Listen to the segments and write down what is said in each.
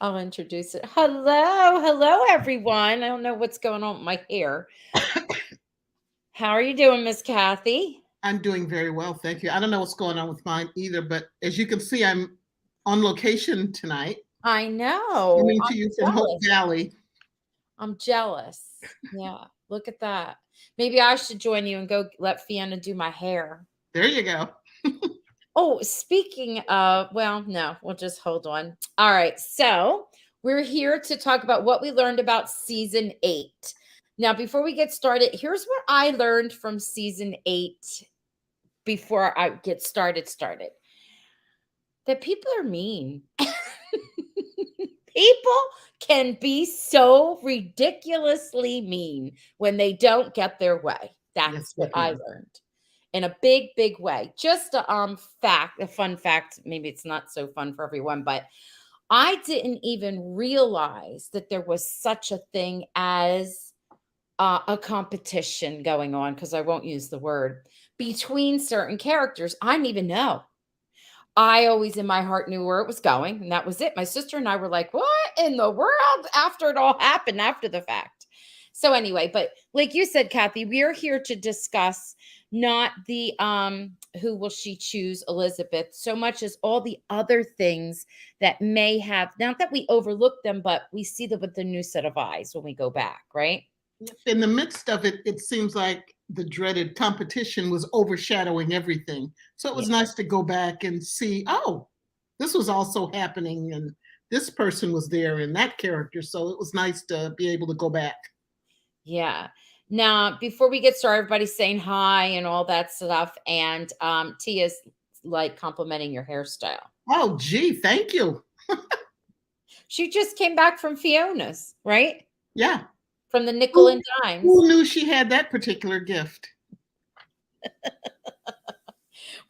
I'll introduce it. Hello, everyone. I don't know what's going on with my hair. How are you doing, Miss Kathy? I'm doing very well, thank you. I don't know what's going on with mine either, but as you can see, I'm on location tonight, I know. coming to I'm you from Hope jealous. Valley. I'm jealous. Yeah, look at that. Maybe I should join you and go let Fiona do my hair. There you go. Oh, speaking of, well, no, we'll just hold on. All right. So we're here to talk about what we learned about season 8. Now, before we get started, here's what I learned from season 8 before I get started. That people are mean. People can be so ridiculously mean when they don't get their way. Yes, That's they what I can. learned in a big way. Just a fun fact, maybe it's not so fun for everyone, but I didn't even realize that there was such a thing as a competition going on, because I won't use the word, between certain characters. I didn't even know. I always in my heart knew where it was going, and that was it. My sister and I were like, "What in the world?" After it all happened, after the fact. So anyway, but like you said, Kathy, we are here to discuss not the who will she choose, Elizabeth, so much as all the other things that may have, not that we overlook them, but we see them with a new set of eyes when we go back, right? In the midst of it, it seems like the dreaded competition was overshadowing everything. So it Yeah. was nice to go back and see, oh, this was also happening, and this person was there in that character. So it was nice to be able to go back. Yeah. Now, before we get started, everybody's saying hi and all that stuff. And Tia's like complimenting your hairstyle. Oh, gee, thank you. She just came back from Fiona's, right? Yeah. From the nickel Who, and dimes. who knew she had that particular gift?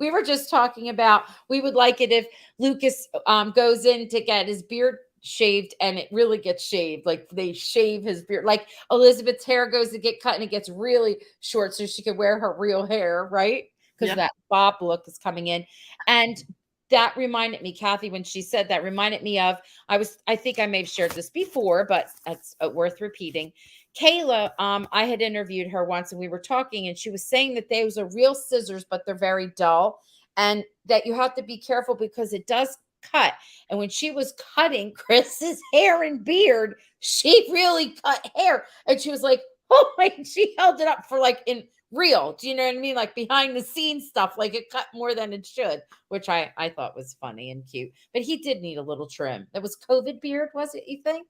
We were just talking about we would like it if Lucas goes in to get his beard shaved and it really gets shaved. Like they shave his beard. Like Elizabeth's hair goes to get cut and it gets really short so she could wear her real hair, right? Because Yeah. that bob look is coming in. And that reminded me, Kathy, when she said that, reminded me of, I think I may have shared this before, but it's worth repeating. Kayla, I had interviewed her once and we were talking, and she was saying that those are real scissors, but they're very dull, and that you have to be careful because it does cut. And when she was cutting Chris's hair and beard, she really cut hair. And she was like, oh my, she held it up for like in real. Do you know what I mean? Like behind the scenes stuff, like it cut more than it should, which I thought was funny and cute. But he did need a little trim. That was COVID beard, was it, you think?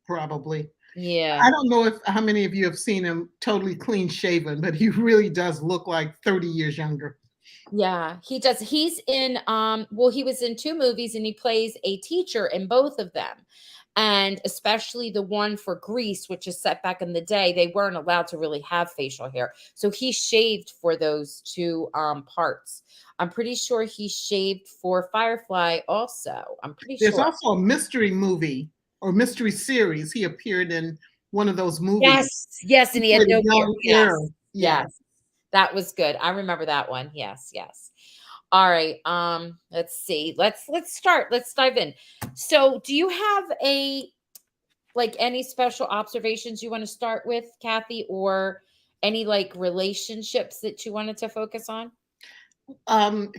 Probably. Yeah. I don't know if how many of you have seen him totally clean shaven, but he really does look like 30 years younger. Yeah, he does. He's in well, he was in 2 movies and he plays a teacher in both of them. And especially the one for Grease, which is set back in the day, they weren't allowed to really have facial hair. So he shaved for those 2 parts. I'm pretty sure he shaved for Firefly also. I'm pretty There's sure. also a mystery movie or mystery series. He appeared in one of those movies. Yes, He and he had played a no beard. young Yes. heir. Yeah. Yes. That was good. I remember that one. Yes. All right. Let's see. Let's start. Let's dive in. So, do you have any special observations you want to start with, Kathy, or any like relationships that you wanted to focus on? Can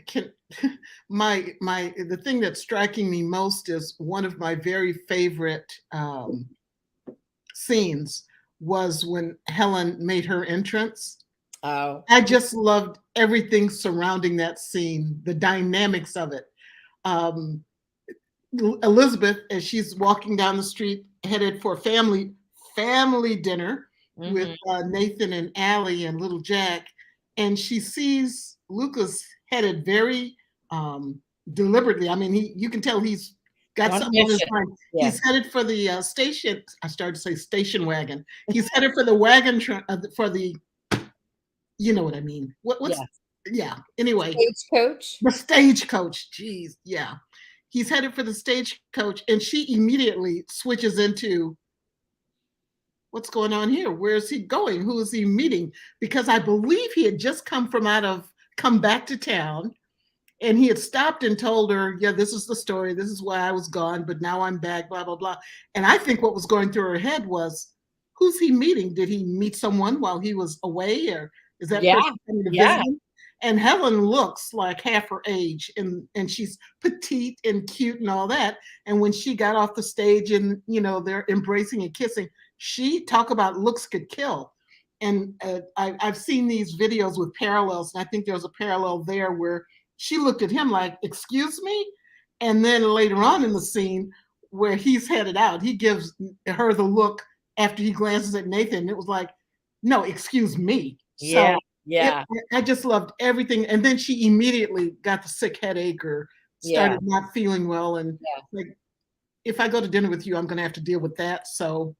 the thing that's striking me most is one of my very favorite scenes was when Helen made her entrance. Oh, I just loved everything surrounding that scene, the dynamics of it. Um, Elizabeth, as she's walking down the street, headed for family dinner with hmm, Nathan and Allie and little Jack, and she sees Lucas headed very deliberately. I mean, you can tell he's got on a something on his mission. mind. Yes. He's headed for the station. I started to say station wagon. He's headed for the wagon for the, you know what I mean. What's Yes. yeah. Anyway, Stagecoach. the stagecoach. Jeez, yeah. He's headed for the stagecoach, and she immediately switches into what's going on here? Where is he going? Who is he meeting? Because I believe he had just come back to town, And he had stopped and told her, yeah, this is the story. This is why I was gone, but now I'm back, blah, blah, blah. And I think what was going through her head was, who's he meeting? Did he meet someone while he was away? Or is that Yeah. person coming to visit Yeah. him? And Helen looks like half her age, and she's petite and cute and all that. And when she got off the stage and, they're embracing and kissing, she talk about looks could kill. And I've seen these videos with parallels, and I think there's a parallel there where she looked at him like, excuse me? And then later on in the scene where he's headed out, he gives her the look after he glances at Nathan. It was like, no, excuse me. Yeah. So Yeah. I just loved everything. And then she immediately got the sick headache or Yeah. started not feeling well. And Yeah. like, if I go to dinner with you, I'm going to have to deal with that. So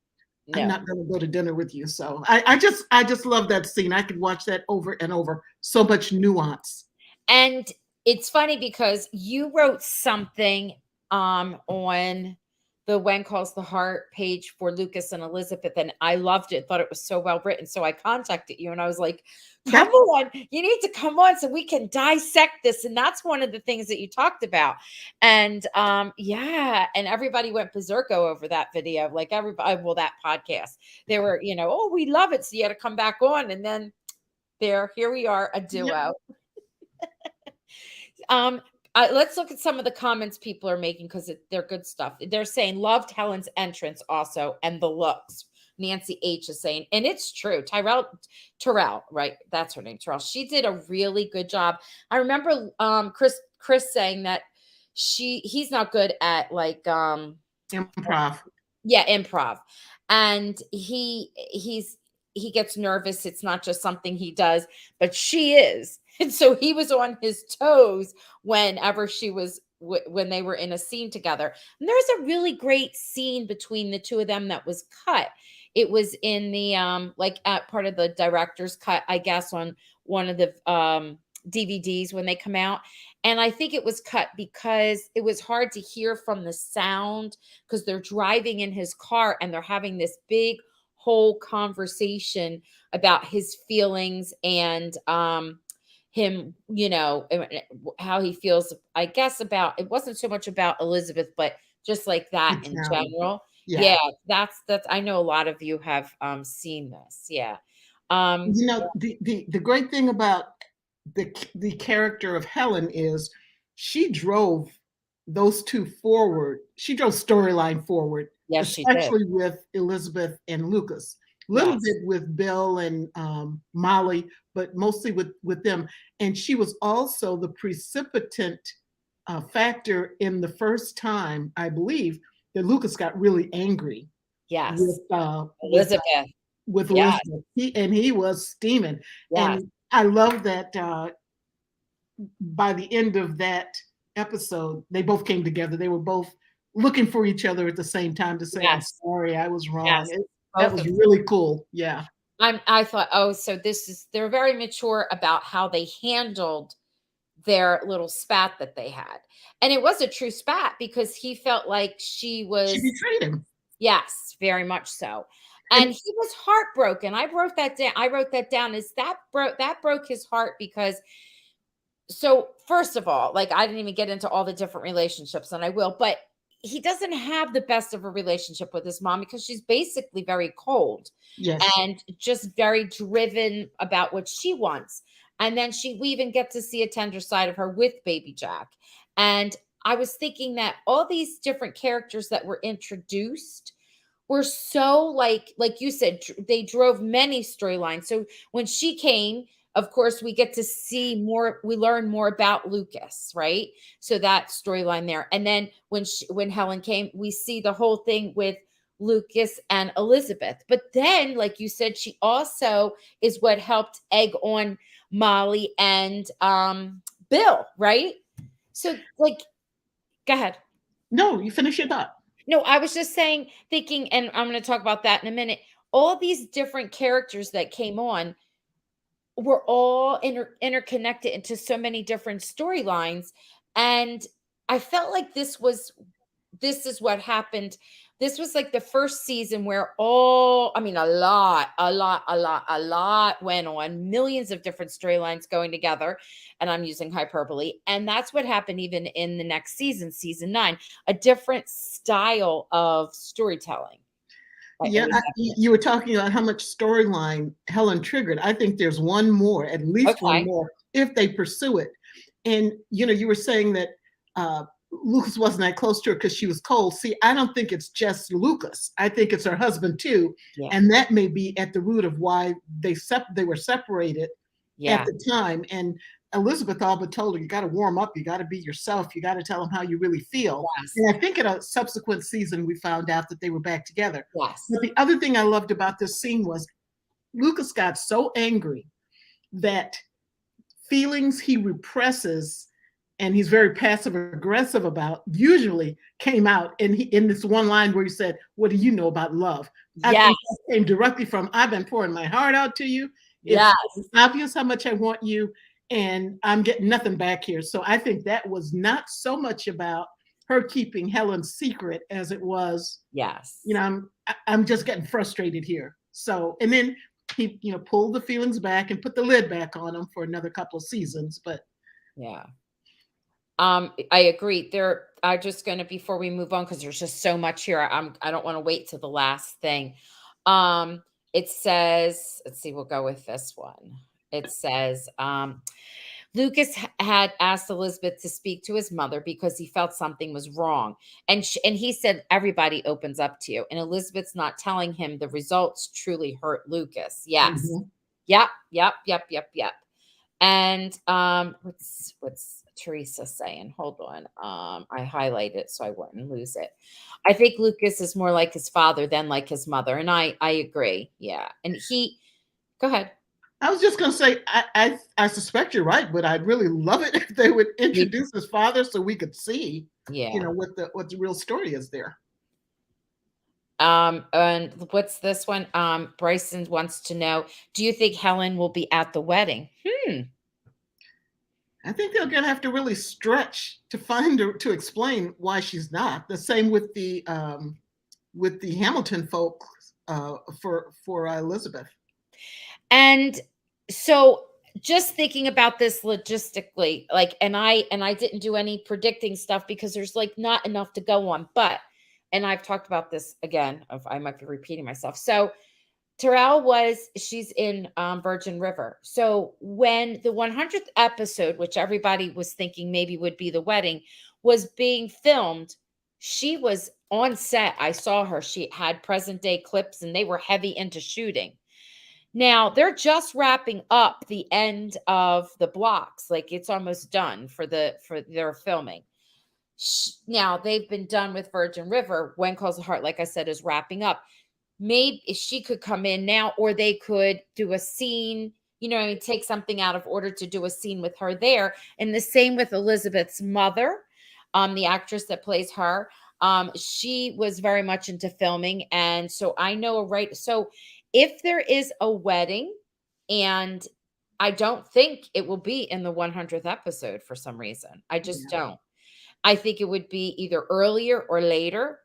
I'm No. not going to go to dinner with you. So I just love that scene. I could watch that over and over. So much nuance. And it's funny because you wrote something on the When Calls the Heart page for Lucas and Elizabeth, and I loved it, thought it was so well written. So I contacted you and I was like, come That's on, you need to come on so we can dissect this. And that's one of the things that you talked about. And yeah, and everybody went berserko over that video, like everybody, well, that podcast. They were, oh, we love it. So you had to come back on. And then here we are, a yeah. duo. Let's look at some of the comments people are making because they're good stuff. They're saying loved Helen's entrance also and the looks. Nancy H is saying, and it's true. Terrell, right? That's her name, Terrell. She did a really good job. I remember Chris saying that he's not good at like improv. yeah, improv. And he gets nervous. It's not just something he does, but she is. And so he was on his toes whenever she was when they were in a scene together. And there's a really great scene between the two of them that was cut. It was in the like at part of the director's cut, I guess, on one of the DVDs when they come out. And I think it was cut because it was hard to hear from the sound because they're driving in his car and they're having this big whole conversation about his feelings and him, how he feels, I guess, about it wasn't so much about Elizabeth, but just like that The in town. general. Yeah. Yeah, that's I know a lot of you have seen this. Yeah. Um The great thing about the character of Helen is she drove those two forward. She drove storyline forward, yes, she did. especially with Elizabeth and Lucas. A little Yes. bit with Bill and Molly, but mostly with them. And she was also the precipitant factor in the first time, I believe, that Lucas got really angry with Yes. uh, with Elizabeth. with Yes. Elizabeth. He was steaming. Yes. And I love that by the end of that episode, they both came together. They were both looking for each other at the same time to say, I'm Yes. sorry, I was wrong. Yes. That Both was of really cool. Yeah. I thought, oh, so they're very mature about how they handled their little spat that they had. And it was a true spat because he felt like she She was, betrayed him. yes, very much so. And And he was heartbroken. I wrote that down. Is that broke his heart because so first of all, like I didn't even get into all the different relationships and I will, but he doesn't have the best of a relationship with his mom because she's basically very cold yes, and just very driven about what she wants. And then we even get to see a tender side of her with baby Jack. And I was thinking that all these different characters that were introduced were so like you said, they drove many storylines. So when she came, of course, we get to see more, we learn more about Lucas, right? So that storyline there. And then when Helen came, we see the whole thing with Lucas and Elizabeth. But then, like you said, she also is what helped egg on Molly and Bill, right? So like go ahead. no, you finish your thought. No, I was just saying, thinking, and I'm going to talk about that in a minute. All these different characters that came on were all interconnected into so many different storylines. And I felt like this was this is what happened. This was like the first season where a lot went on, millions of different storylines going together. And I'm using hyperbole. And that's what happened even in the next season, season 9, a different style of storytelling. Yeah, you were talking about how much storyline Helen triggered. I think there's one more, at least one Okay. more, if they pursue it. And you were saying that Lucas wasn't that close to her because she was cold. See, I don't think it's just Lucas. I think it's her husband too, Yeah. and that may be at the root of why they were separated Yeah. at the time. And Elizabeth all but told her, you got to warm up, you got to be yourself, you got to tell them how you really feel. Yes. And I think in a subsequent season, we found out that they were back together. Yes. But the other thing I loved about this scene was Lucas got so angry that feelings he represses and he's very passive aggressive about usually came out in this one line where he said, what do you know about love? I Yes. think that came directly from, I've been pouring my heart out to you. Yes. It's obvious how much I want you, and I'm getting nothing back here. So I think that was not so much about her keeping Helen's secret as it was, Yes. I'm just getting frustrated here. So, and then he, pulled the feelings back and put the lid back on them for another couple of seasons. But yeah. I agree. There are just going to, before we move on, because there's just so much here. I don't want to wait to the last thing. It says, let's see, we'll go with this one. It says, Lucas had asked Elizabeth to speak to his mother because he felt something was wrong. And he said, everybody opens up to you. And Elizabeth's not telling him the results truly hurt Lucas. Yes. Mm-hmm. Yep. And what's Teresa saying? Hold on. I highlighted it so I wouldn't lose it. I think Lucas is more like his father than like his mother. And I agree. Yeah. And go ahead. I was just going to say, I suspect you're right, but I'd really love it if they would introduce his father so we could see, what the real story is there. And what's this one? Bryson wants to know, do you think Helen will be at the wedding? I think they're going to have to really stretch to find her to explain why she's not. The same with the Hamilton folks for Elizabeth. And so just thinking about this logistically, and I didn't do any predicting stuff because there's not enough to go on, and I've talked about this again, I might be repeating myself. So Terrell she's in Virgin River. So when the 100th episode, which everybody was thinking maybe would be the wedding, was being filmed, she was on set. I saw her. She had present day clips and they were heavy into shooting. Now they're just wrapping up the end of the blocks. It's almost done for their filming. Now they've been done with Virgin River. When Calls the Heart, like I said, is wrapping up. Maybe she could come in now, or they could do a scene, take something out of order to do a scene with her there. And the same with Elizabeth's mother, the actress that plays her. She was very much into filming. And so I know, right. So if there is a wedding, and I don't think it will be in the 100th episode for some reason. I just don't. I think it would be either earlier or later.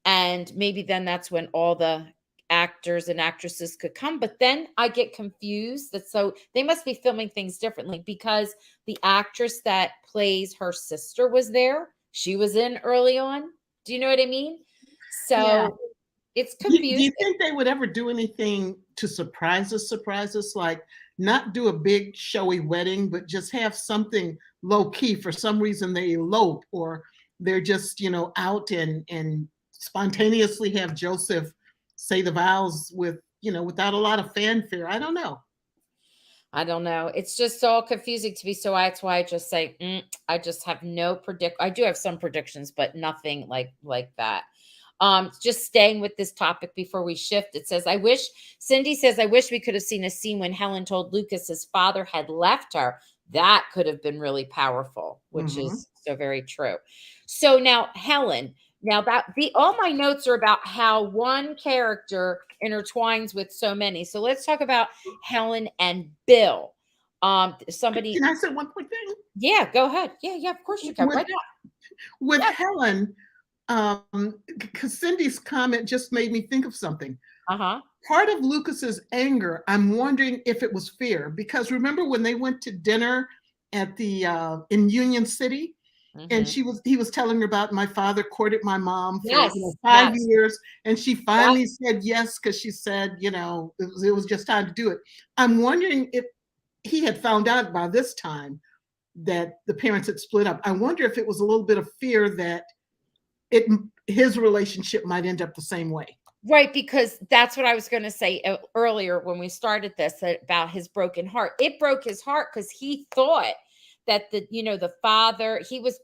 And maybe then that's when all the actors and actresses could come. But then I get confused so they must be filming things differently, because the actress that plays her sister was there. She was in early on. Do you know what I mean? So it's confusing. Do you think they would ever do anything to surprise us, like not do a big showy wedding, but just have something low key? For some reason they elope, or they're just, out and spontaneously have Joseph say the vows without a lot of fanfare. I don't know. It's just all confusing to me. So that's why I just say, I just have no I do have some predictions, but nothing like that. Just staying with this topic before we shift. It says, Cindy says, I wish we could have seen a scene when Helen told Lucas his father had left her. That could have been really powerful, which is so very true. So now Helen, all my notes are about how one character intertwines with so many. So let's talk about Helen and Bill. Somebody. Can I say one quick thing? Yeah, go ahead. Yeah, of course you can. Why not? With Helen, Because Cindy's comment just made me think of something. Uh-huh. Part of Lucas's anger, I'm wondering if it was fear, because remember when they went to dinner at the in Union City, and Hmm. he was telling her about my father courted my mom for Yes, 5 yes. years, and she Yep. finally said yes because she said it was just time to do it. I'm wondering if he had found out by this time that the parents had split up. I wonder if it was a little bit of fear that it his relationship might end up the same way. Right, because that's what I was going to say earlier when we started this about his broken heart. It broke his heart because he thought that the father, he was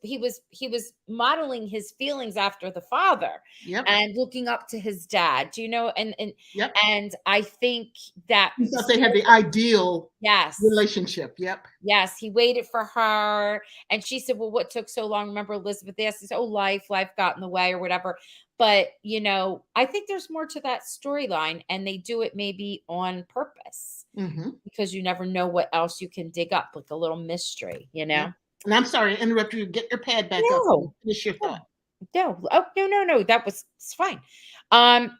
modeling his feelings after the father Yep. and looking up to his dad. And Yep. and I think that He thought they had the ideal yes. relationship. Yep. Yes, he waited for her. And she said, well, what took so long? Remember, Elizabeth asked, he said, oh, life got in the way or whatever. But, I think there's more to that storyline, and they do it maybe on purpose Hmm. because you never know what else you can dig up, like a little mystery, you Yep. know? And I'm sorry, I interrupted you. Get your pad back up and No, finish your no, thought. no. Oh, no, no, no. It's fine. Um,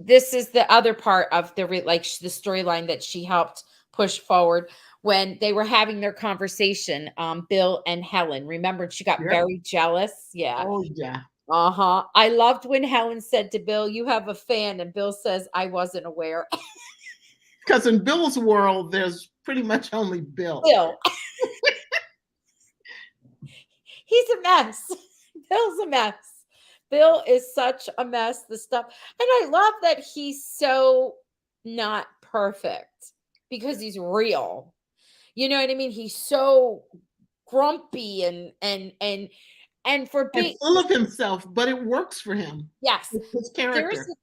this is the other part of the storyline that she helped push forward when they were having their conversation, Bill and Helen. Remember, she got Yep. very jealous. Yeah. Oh yeah. Uh-huh. I loved when Helen said to Bill, you have a fan, and Bill says, I wasn't aware. Because in Bill's world, there's pretty much only Bill. Bill, he's a mess. Bill's a mess. Bill is such a mess. The stuff. And I love that he's so not perfect because he's real. You know what I mean? He's so grumpy and for And being full of himself, but it works for him. yes. It's his There's character. a,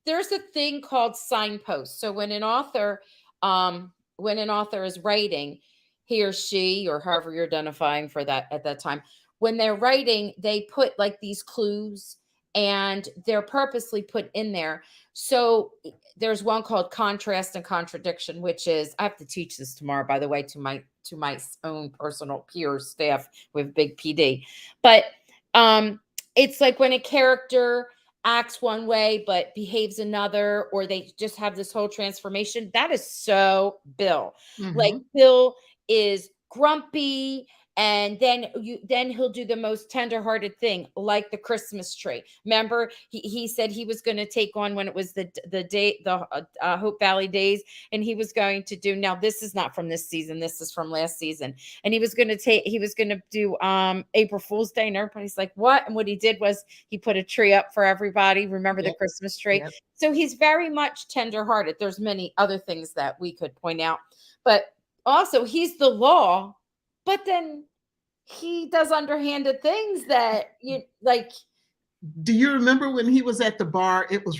there's a thing called signposts. So when an author is writing, he or she or however you're identifying for that at that time, when they're writing, they put like these clues and they're purposely put in there. So there's one called contrast and contradiction, which is I have to teach this tomorrow, by the way, to my own personal peers, staff with big PD. But um it's like when a character acts one way but behaves another, or they just have this whole transformation. That is so Bill. Like Hmm. Bill is grumpy, and then he'll do the most tenderhearted thing, like the Christmas tree. Remember, he said he was going to take on when it was the day the Hope Valley days, and he was going to do. Now this is not from this season. This is from last season, and he was going to do April Fool's Day, and everybody's like, what? And what he did was he put a tree up for everybody. Remember the Yep. Christmas tree? Yep. So he's very much tenderhearted. There's many other things that we could point out, but also he's the law, but then he does underhanded things that you like. Do you remember when he was at the bar? It was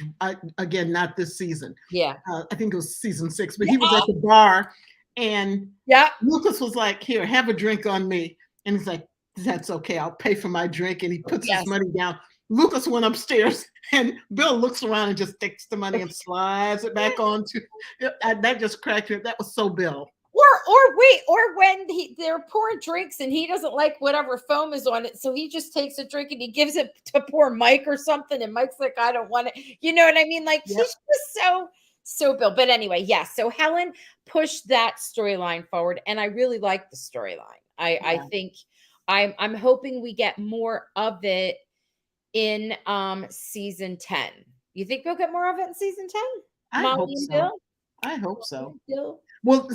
again not this season. Yeah. I think it was season 6, but Yeah. he was at the bar, and Yeah. Lucas was like, "Here, have a drink on me," and he's like, "That's okay. I'll pay for my drink." And he puts his Yes. money down. Lucas went upstairs, and Bill looks around and just takes the money and slides it back on to. That just cracked me up. That was so Bill. Or when they're pouring drinks and he doesn't like whatever foam is on it, so he just takes a drink and he gives it to poor Mike or something, and Mike's like, I don't want it. You know what I mean? Like he's Yep. just so Bill. But anyway, yes. So Helen pushed that storyline forward, and I really like the storyline. I Yeah. think I'm hoping we get more of it in season 10. You think we'll get more of it in season 10? I Molly hope and so. Bill? I hope Molly so. and Bill? Well,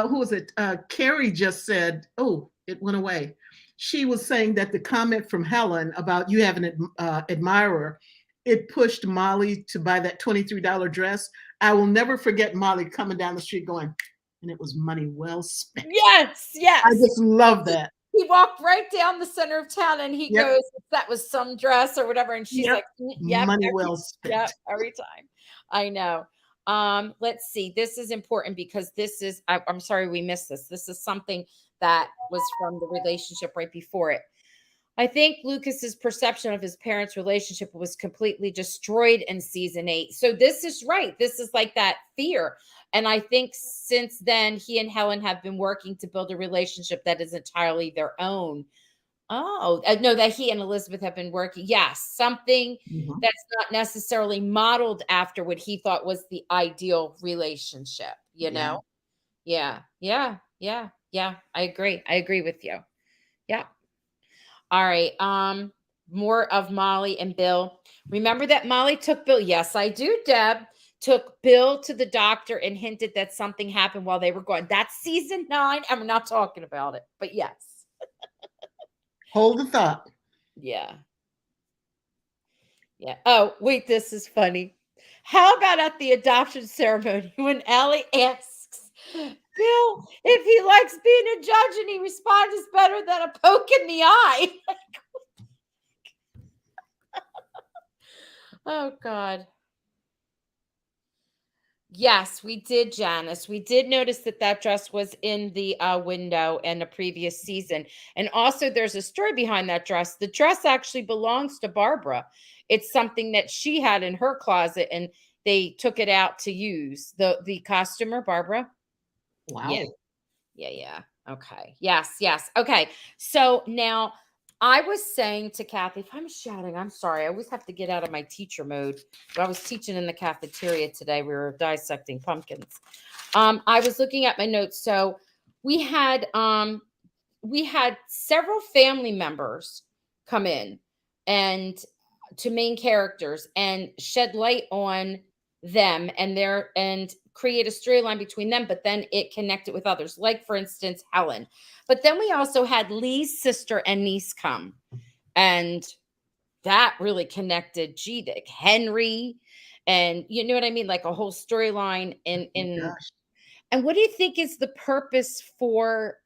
who was it? Carrie just said, "Oh, it went away." She was saying that the comment from Helen about you have an admirer, it pushed Molly to buy that $23 dress. I will never forget Molly coming down the street going, and it was money well spent. Yes, I yes. just love that. He walked right down the center of town and he Yep, goes, that was some dress or whatever. And she's yep, like, yep, money well spent. every time. I know. Let's see. This is important because I'm sorry we missed this. This is something that was from the relationship right before it. I think Lucas's perception of his parents' relationship was completely destroyed in season 8. So this is right. This is like that fear. And I think since then, he and Helen have been working to build a relationship that is entirely their own. Oh, no, that he and Elizabeth have been working. Yes, something Mhm. that's not necessarily modeled after what he thought was the ideal relationship, you Yeah. know? Yeah, yeah, yeah, yeah. I agree. I agree with you. Yeah. All right. More of Molly and Bill. Remember that Molly took Bill. Yes, I do, Deb. Took Bill to the doctor and hinted that something happened while they were gone. That's season 9, and we're not talking about it. But yes. Hold the thought. Yeah. Yeah. Oh, wait, this is funny. How about at the adoption ceremony when Ellie asks Bill if he likes being a judge and he responds better than a poke in the eye? Oh, God. Yes, we did, Janice. We did notice that that dress was in the window in the previous season. And also, there's a story behind that dress. The dress actually belongs to Barbara. It's something that she had in her closet, and they took it out to use. The costumer, Barbara. Yeah. Wow. Yeah, yeah. Okay. Yes, yes. Okay. So now I was saying to Kathy, if I'm shouting, I'm sorry. I always have to get out of my teacher mode. But I was teaching in the cafeteria today. We were dissecting pumpkins. I was looking at my notes. So we had we had several family members come in and to main characters and shed light on them and their and create a storyline between them, but then it connected with others, like for instance Helen. But then we also had Lee's sister and niece come, and that really connected Henry, and you know what I mean, like a whole storyline in Gosh. and what do you think is the purpose for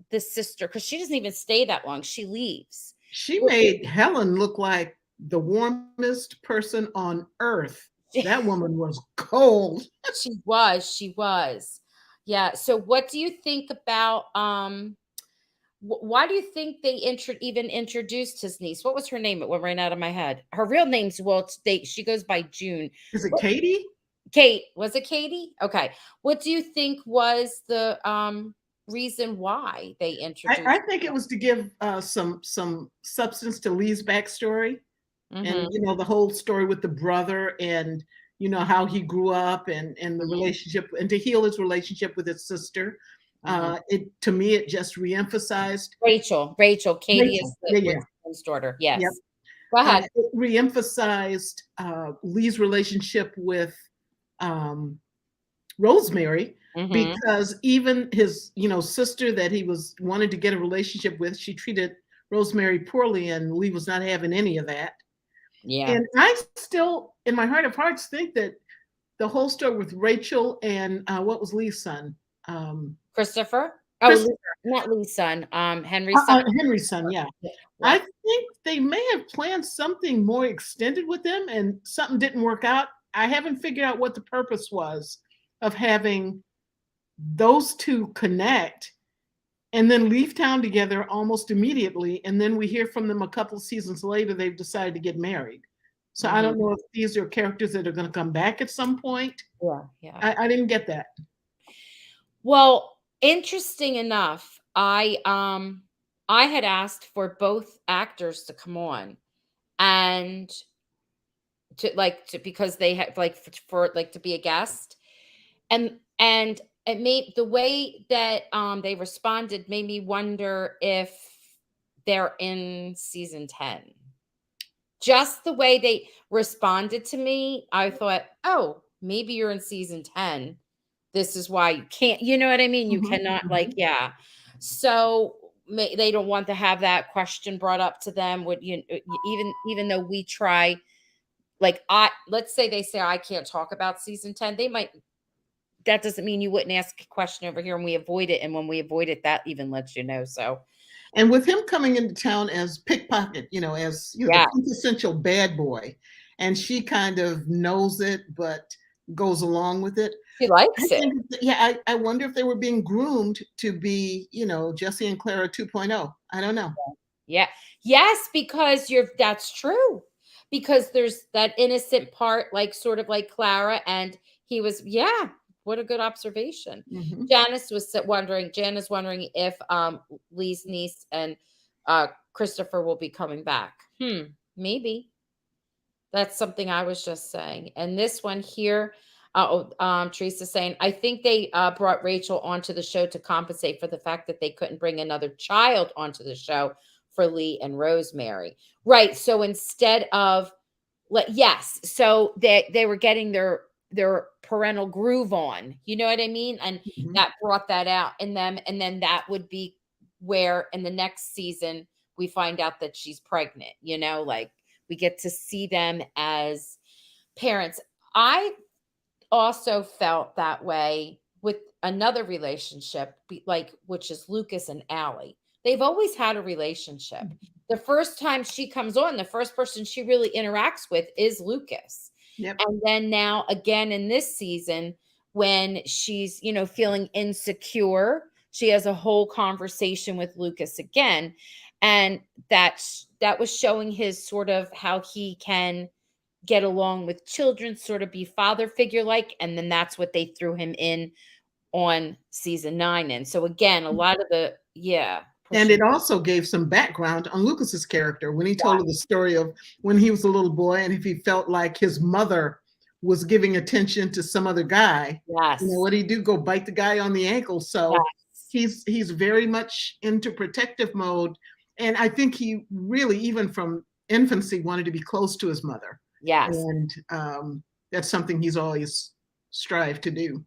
the sister? Because she doesn't even stay that long. She leaves. She made Helen look like the warmest person on earth. That woman was cold. She was. She was. Yeah. So what do you think about why do you think they even introduced his niece? What was her name? It went right out of my head. Her real name's well, she goes by June. Is it What Katie? Kate, was it Katie? Okay. What do you think was the reason why they introduced I think it was to give some substance to Lee's backstory, and Mhm. you know the whole story with the brother, and you know how he grew up, and the Mhm. relationship, and to heal his relationship with his sister. Mhm. It to me it just reemphasized Rachel, Katie is Rachel. Yeah, was yeah, his daughter. yep. Yes. Go ahead. It reemphasized Lee's relationship with um, Rosemary, Mhm. because even his, you know, sister that he was wanted to get a relationship with, she treated Rosemary poorly, and Lee was not having any of that. Yeah. And I still, in my heart of hearts, think that the whole story with Rachel and what was Lee's son, Christopher? Oh, Chris, not Lee's son, Henry's son? Henry's son, yeah. Yeah. I What? think they may have planned something more extended with them, and something didn't work out. I haven't figured out what the purpose was of having those two connect and then leave town together almost immediately. And then we hear from them a couple seasons later, they've decided to get married. So I Mhm. don't know if these are characters that are going to come back at some point. Yeah, yeah. I didn't get that. Well, interesting enough, I had asked for both actors to come on and to because they had like for like to be a guest. And it made the way that they responded made me wonder if they're in season 10. Just the way they responded to me, I thought, "Oh, maybe you're in season 10. This is why you can't," you know what I mean? You Mhm, cannot like, mhm. yeah. So they don't want to have that question brought up to them. Would you even though we try, like I let's say they say I can't talk about season 10, they might that doesn't mean you wouldn't ask a question over here and we avoid it. And when we avoid it, that even lets you know. So And with him coming into town as pickpocket, you know, as you know, the yeah, quintessential bad boy, and she kind of knows it but goes along with it. she I likes it. think, yeah, I wonder if they were being groomed to be, you know, Jesse and Clara 2.0. I don't know. Yeah. Yes, because that's true. Because there's that innocent part, like sort of like Clara, and he was, yeah, what a good observation. Mhm. Janice wondering if Lee's niece and Christopher will be coming back. Maybe. That's something I was just saying. And this one here, Teresa saying, I think they brought Rachel onto the show to compensate for the fact that they couldn't bring another child onto the show for Lee and Rosemary. Right. So instead of yes, so they were getting their parental groove on. You know what I mean? And that brought that out in them. And then that would be where in the next season we find out that she's pregnant, like we get to see them as parents. I also felt that way with another relationship, like which is Lucas and Allie. They've always had a relationship. The first time she comes on, the first person she really interacts with is Lucas. Yep. And then now again in this season, when she's, feeling insecure, she has a whole conversation with Lucas again. And that was showing his sort of how he can get along with children, sort of be father figure like. And then that's what they threw him in on season 9. And so again, a lot of the, and it also gave some background on Lucas's character when he told her the story of when he was a little boy and if he felt like his mother was giving attention to some other guy. Yes. What do you do? Go bite the guy on the ankle. So he's very much into protective mode. And I think he really, even from infancy, wanted to be close to his mother. Yes. And that's something he's always strived to do.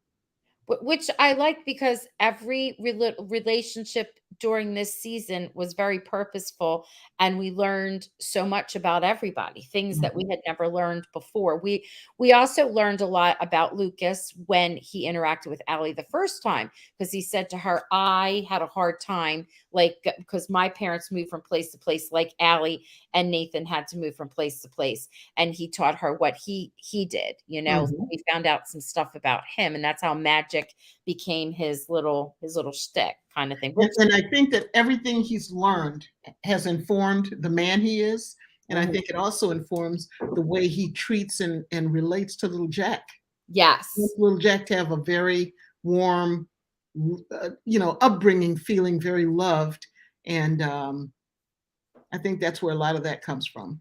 Which I like because every relationship during this season was very purposeful, and we learned so much about everybody, things that we had never learned before. We also learned a lot about Lucas when he interacted with Allie the first time, because he said to her, I had a hard time, because my parents moved from place to place like Allie, and Nathan had to move from place to place. And he taught her what he did, We found out some stuff about him, and that's how magic became his little shtick kind of thing. And I think that everything he's learned has informed the man he is. And I think it also informs the way he treats and relates to little Jack. Yes. Little Jack to have a very warm, upbringing, feeling very loved. And I think that's where a lot of that comes from.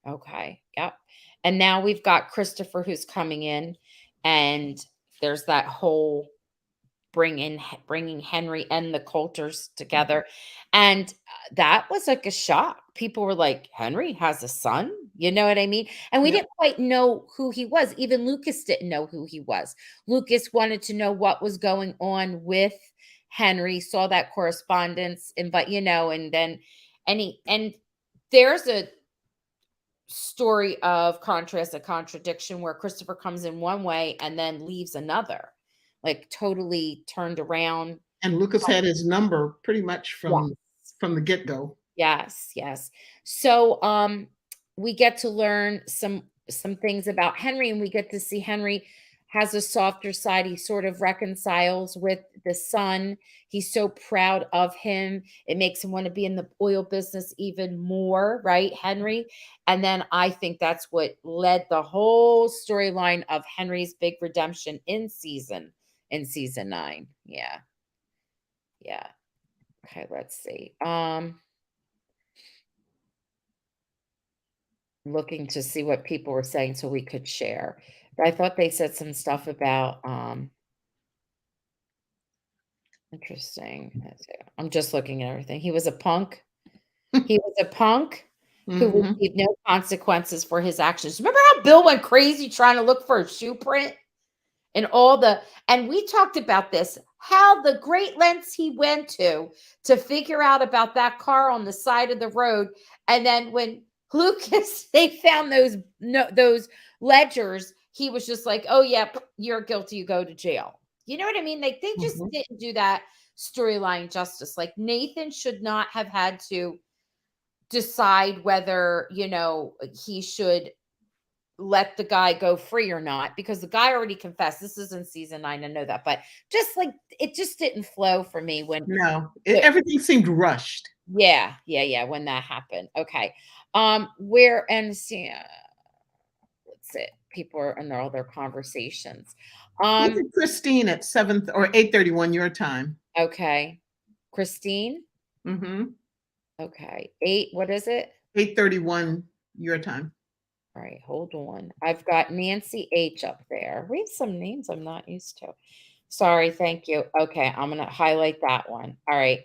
Okay. Yep. And now we've got Christopher who's coming in, and there's that whole bringing Henry and the Coulters together. And that was like a shock. People were like, Henry has a son? You know what I mean? And we didn't quite know who he was. Even Lucas didn't know who he was. Lucas wanted to know what was going on with Henry, saw that correspondence, and then there's a story of contrast, a contradiction, where Christopher comes in one way and then leaves another, like totally turned around. And Lucas had his number pretty much from the get-go. Yes. So we get to learn some things about Henry, and we get to see Henry has a softer side. He sort of reconciles with the son. He's so proud of him. It makes him want to be in the oil business even more, right, Henry? And then I think that's what led the whole storyline of Henry's big redemption in season 9. Yeah. Okay, let's see. Looking to see what people were saying so we could share. But I thought they said some stuff about interesting. I'm just looking at everything. He was a punk. He was a punk who received no consequences for his actions. Remember how Bill went crazy trying to look for a shoe print? And we talked about this, how the great lengths he went to figure out about that car on the side of the road. And then when Lucas, they found those ledgers, he was just like, oh yeah, you're guilty, you go to jail. You know what I mean? Like they just didn't do that storyline justice. Like Nathan should not have had to decide whether, he should let the guy go free or not, because the guy already confessed. This is in season 9, I know that, but just like it just didn't flow for me everything seemed rushed. Yeah, when that happened. Okay. Let's see, people are in all their conversations. Look at Christine at 7 or 8:31 your time. Okay. Christine? Okay. 8, what is it? 8:31 your time. All right, hold on. I've got Nancy H up there. We have some names I'm not used to. Sorry, thank you. Okay, I'm going to highlight that one. All right.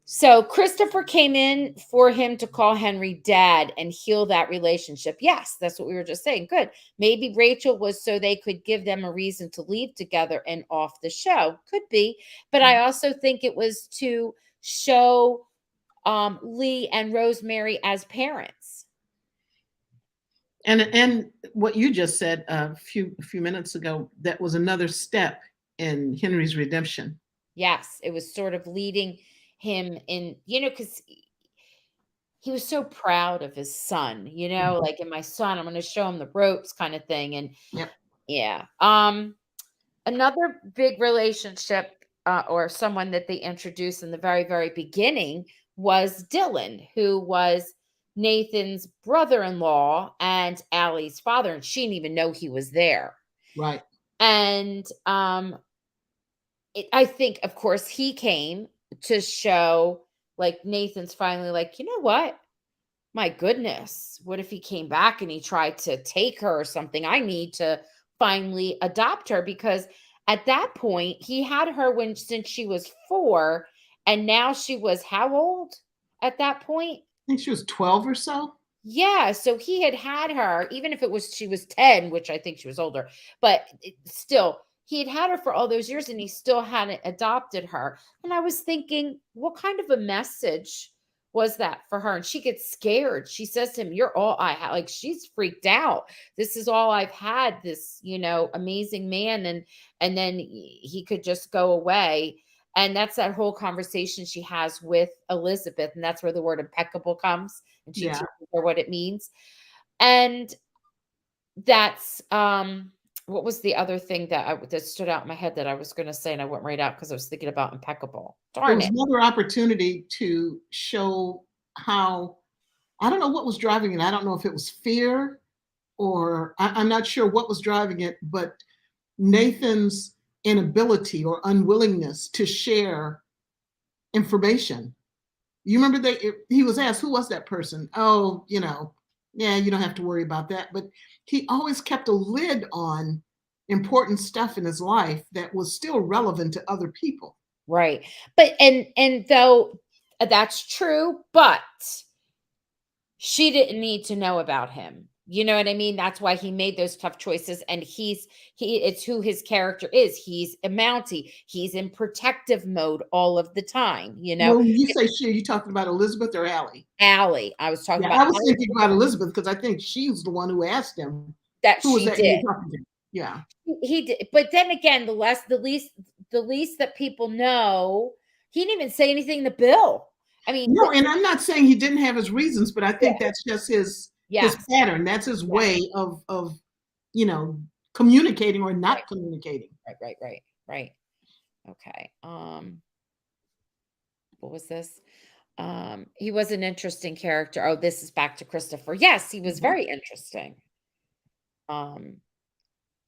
So Christopher came in for him to call Henry dad and heal that relationship. Yes, that's what we were just saying. Good. Maybe Rachel was so they could give them a reason to leave together and off the show. Could be. But I also think it was to show Lee and Rosemary as parents. And what you just said a few minutes ago, that was another step in Henry's redemption. Yes, it was sort of leading him in, because he was so proud of his son, like, "And my son, I'm gonna show him the ropes," kind of thing, and Yep. yeah. Another big relationship, or someone that they introduced in the very, very beginning was Dylan, who was Nathan's brother-in-law and Allie's father, and she didn't even know he was there. Right. And I think, of course, he came to show, like, Nathan's finally like, you know what? My goodness, what if he came back and he tried to take her or something? I need to finally adopt her, because at that point he had her since she was 4, and now she was how old at that point? I think she was 12 or so. Yeah, so he had her, even if she was 10, which I think she was older, but still, he had her for all those years and he still hadn't adopted her. And I was thinking, what kind of a message was that for her? And she gets scared. She says to him, "You're all I have." Like, she's freaked out. This is all I've had, this, amazing man. And then he could just go away. And that's that whole conversation she has with Elizabeth. And that's where the word impeccable comes. And she Yeah. teaches her what it means. And that's what was the other thing that stood out in my head that I was going to say, and I went right out because I was thinking about impeccable. It Darn was it. another opportunity to show how, I don't know what was driving it. I don't know if it was fear or I'm not sure what was driving it, but Nathan's inability or unwillingness to share information. You remember he was asked, who was that person? Oh, yeah, you don't have to worry about that. But he always kept a lid on important stuff in his life that was still relevant to other people. Right. But and though that's true, but she didn't need to know about him. You know what I mean? That's why he made those tough choices. And it's who his character is. He's a Mountie. He's in protective mode all of the time, Well, when you say she, are you talking about Elizabeth or Allie? Allie. I was talking Yeah, about I was Allie, thinking about Elizabeth because I think she's the one who asked him, that who was she that you did. were talking to? Yeah. He did. But then again, the least that people know, he didn't even say anything to Bill. I mean, No, and I'm not saying he didn't have his reasons, but I yeah, think that's just his yes, pattern. That's his yes, way of you know communicating or right, not communicating. right. Okay. What was this? He was an interesting character. Oh, this is back to Christopher. Yes, he was Mhm. very interesting. Um,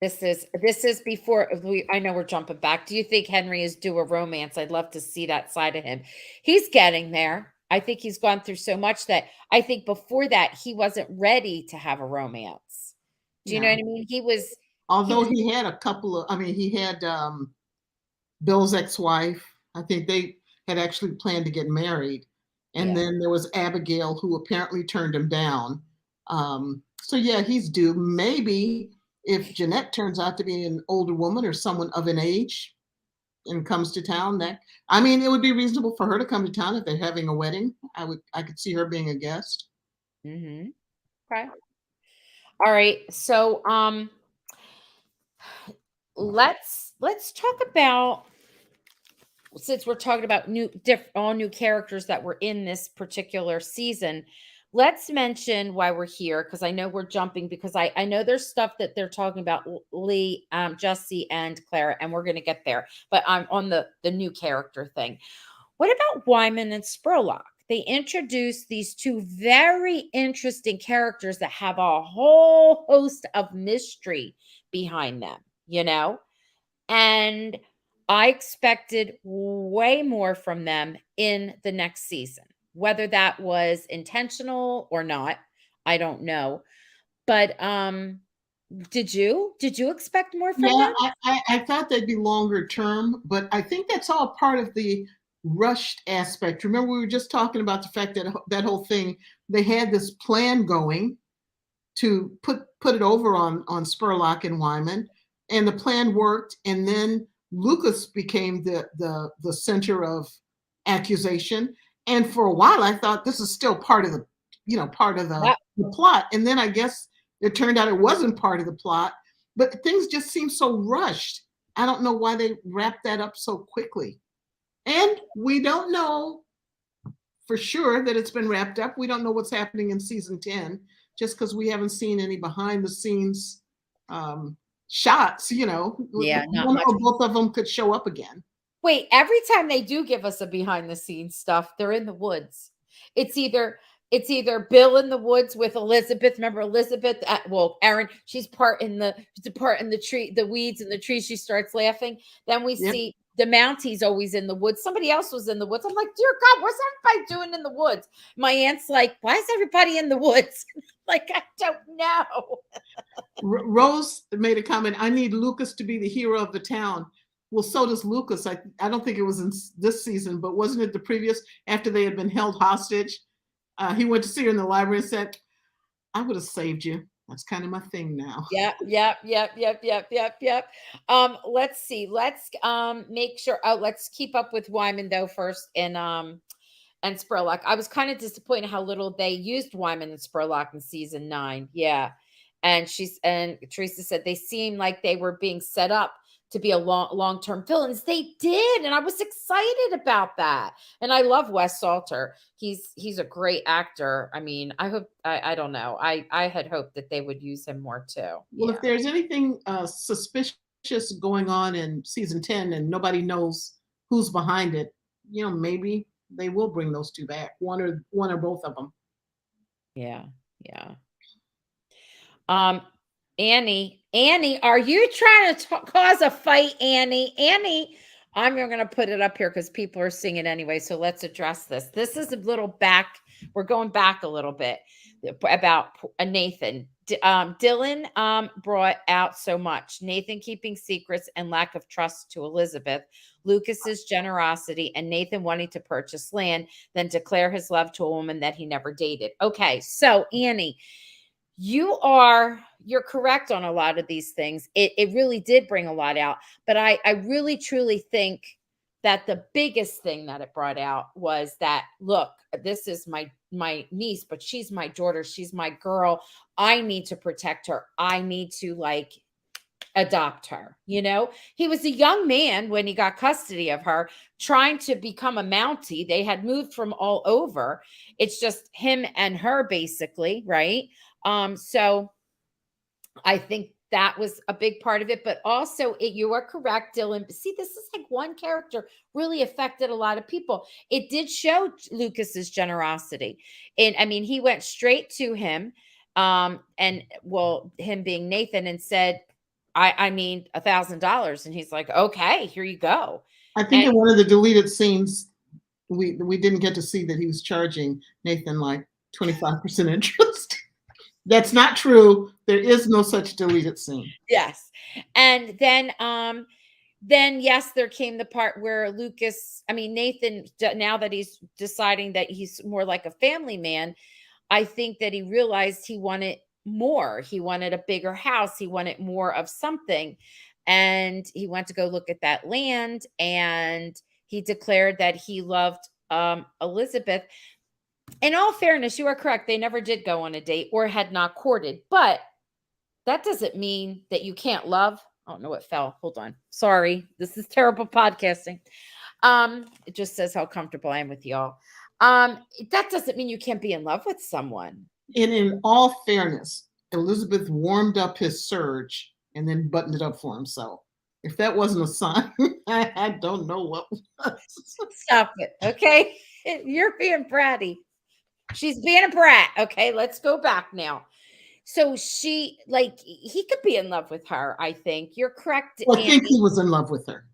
this is before I know we're jumping back. Do you think Henry is due a romance? I'd love to see that side of him. He's getting there. I think he's gone through so much that I think before that he wasn't ready to have a romance. Do you know Yeah. what I mean? He was Although he had a couple of, I mean, he had Bill's ex-wife. I think they had actually planned to get married, and yeah. then there was Abigail, who apparently turned him down. So yeah, he's due. Maybe if Jeanette turns out to be an older woman or someone of an age and comes to town, that I mean, it would be reasonable for her to come to town if they're having a wedding. I could see her being a guest. Mhm. Okay. All right. So let's talk about, since we're talking about all new characters that were in this particular season, let's mention why we're here, because I know we're jumping, because I know there's stuff that they're talking about Lee, Jesse, and Clara, and we're going to get there. But I'm on the new character thing. What about Wyman and Spurlock? They introduced these two very interesting characters that have a whole host of mystery behind them, and I expected way more from them in the next season. Whether that was intentional or not, I don't know. But did you expect more from Yeah, them? I thought they'd be longer term, but I think that's all part of the rushed aspect. Remember, we were just talking about the fact that that whole thing, they had this plan going to put it over on Spurlock and Wyman, and the plan worked. And then Lucas became the center of accusation. And for a while, I thought this is still part of the part of Yeah. the plot. And then I guess it turned out it wasn't part of the plot. But things just seem so rushed. I don't know why they wrapped that up so quickly. And we don't know for sure that it's been wrapped up. We don't know what's happening in season 10 just because we haven't seen any behind the scenes shots. Yeah, not One much. or both of them could show up again. Wait, every time they do give us a behind the scenes stuff, they're in the woods. It's either it's either Bill in the woods with Elizabeth. Remember Elizabeth? Well, Erin, she's part in the tree, the weeds and the trees. She starts laughing. Then we Yep. see the Mounties always in the woods. Somebody else was in the woods. I'm like, dear God, what's everybody doing in the woods? My aunt's like, why is everybody in the woods? Like, I don't know. Rose made a comment. I need Lucas to be the hero of the town. Well, so does Lucas. I don't think it was in this season, but wasn't it the previous after they had been held hostage? He went to see her in the library and said, I would have saved you. That's kind of my thing now. Yep. Let's see. Let's make sure. Oh, let's keep up with Wyman though first and Spurlock. I was kind of disappointed how little they used Wyman and Spurlock in season 9. Yeah. And Teresa said they seemed like they were being set up to be a long-term villains. They did, and I was excited about that. And I love Wes Salter. He's a great actor. I mean, I don't know. I had hoped that they would use him more too. Well, Yeah. if there's anything suspicious going on in season 10 and nobody knows who's behind it, maybe they will bring those two back, one or both of them. Yeah. Yeah. Um, Annie, are you trying to cause a fight, Annie, I'm going to put it up here because people are seeing it anyway. So let's address this. This is a little back. We're going back a little bit about Nathan. Dylan brought out so much. Nathan keeping secrets and lack of trust to Elizabeth, Lucas's generosity, and Nathan wanting to purchase land, then declare his love to a woman that he never dated. Okay, so Annie, you're correct on a lot of these things. It really did bring a lot out, but I really truly think that the biggest thing that it brought out was that, look, this is my niece, but she's my daughter, she's my girl. I need to protect her. I need to adopt her. He was a young man when he got custody of her, trying to become a Mountie. They had moved from all over. It's just him and her basically, right? So I think that was a big part of it, but also you are correct, Dylan. See, this is like one character really affected a lot of people. It did show Lucas's generosity. And I mean, he went straight to him, and well, him being Nathan, and said, I need $1,000. And he's like, okay, here you go. I think in one of the deleted scenes, we didn't get to see that he was charging Nathan like 25% interest. That's not true. There is no such deleted scene. Yes. And then yes, there came the part where Nathan, now that he's deciding that he's more like a family man, I think that he realized he wanted more. He wanted a bigger house. He wanted more of something. And he went to go look at that land, and he declared that he loved Elizabeth. In all fairness, you are correct. They never did go on a date or had not courted, but that doesn't mean that you can't love. Oh no, it fell. Hold on. Sorry. This is terrible podcasting. It just says how comfortable I am with y'all. That doesn't mean you can't be in love with someone. And in all fairness, Elizabeth warmed up his surge and then buttoned it up for him. So if that wasn't a sign, I don't know what was. Stop it. Okay. You're being bratty. She's being a brat. Okay. Let's go back now. So he could be in love with her. I think you're correct. I think he was in love with her.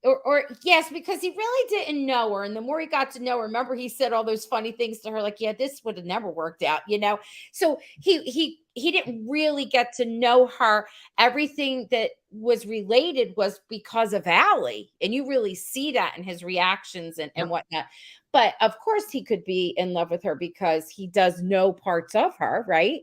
or yes, because he really didn't know her. And the more he got to know her, remember he said all those funny things to her, like, yeah, this would have never worked out, you know. So he didn't really get to know her. Everything that was related was because of Allie. And you really see that in his reactions and Yep. whatnot. But of course he could be in love with her because he does know parts of her, right?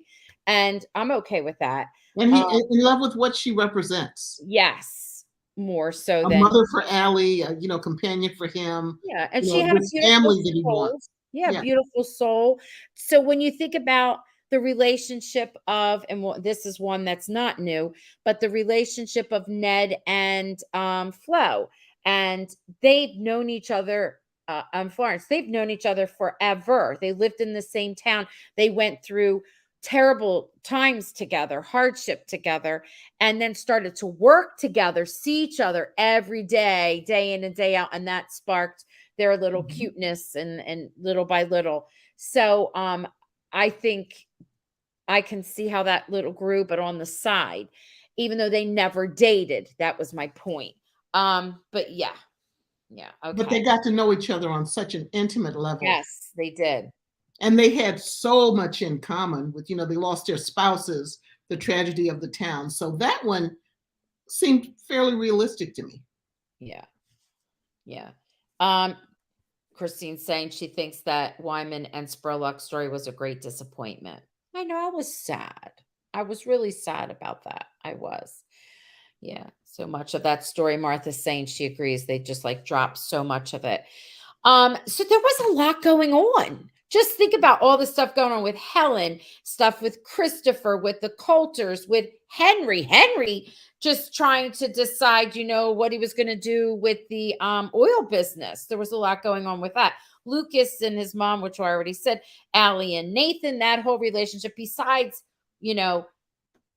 And I'm okay with that. And he Um, in love with what she represents. yes, more so A than mother for Allie, a, companion for him, yeah, and she had a this beautiful family that he soul. wants. Yeah, Yeah. beautiful soul. So when you think about the relationship of, and this is one that's not new, but the relationship of Ned and Flo, and they've known each other. Florence, they've known each other forever. They lived in the same town. They went through terrible times together, hardship together, and then started to work together, see each other every day, day in and day out, and that sparked their little Mhm. cuteness and little by little. So I think I can see how that little grew, but on the side, even though they never dated, that was my point. But yeah, yeah, But okay. they got to know each other on such an intimate level. Yes, they did. And they had so much in common with, they lost their spouses, the tragedy of the town. So that one seemed fairly realistic to me. Yeah, yeah. Um, Christine's saying she thinks that Wyman and Spurlock's story was a great disappointment. I know, I was sad. I was really sad about that. I was. Yeah. So much of that story, Martha's saying she agrees. They just like dropped so much of it. So there was a lot going on. Just think about all the stuff going on with Helen, stuff with Christopher, with the Coulters, with Henry. Henry just trying to decide, what he was going to do with the oil business. There was a lot going on with that. Lucas and his mom, which I already said, Allie and Nathan, that whole relationship, besides,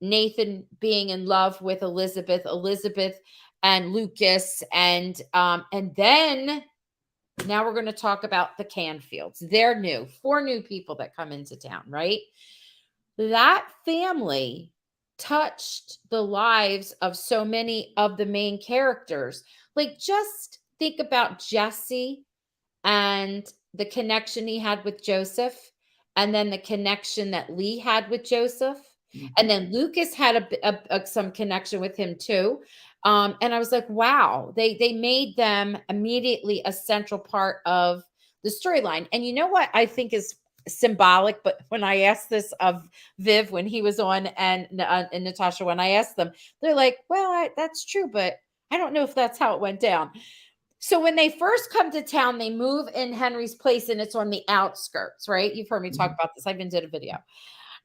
Nathan being in love with Elizabeth and Lucas, and then now we're going to talk about the Canfields. They're new, 4 new people that come into town, right? That family touched the lives of so many of the main characters. Like, just think about Jesse and the connection he had with Joseph, and then the connection that Lee had with Joseph. And Mhm. then Lucas had some connection with him too. And I was like, wow, they made them immediately a central part of the storyline. And you know what I think is symbolic? But when I asked this of Viv when he was on, and Natasha, when I asked them, they're like, well, that's true, but I don't know if that's how it went down. So when they first come to town, they move in Henry's place, and it's on the outskirts, right? You've heard me talk Mhm. about this. I even did a video.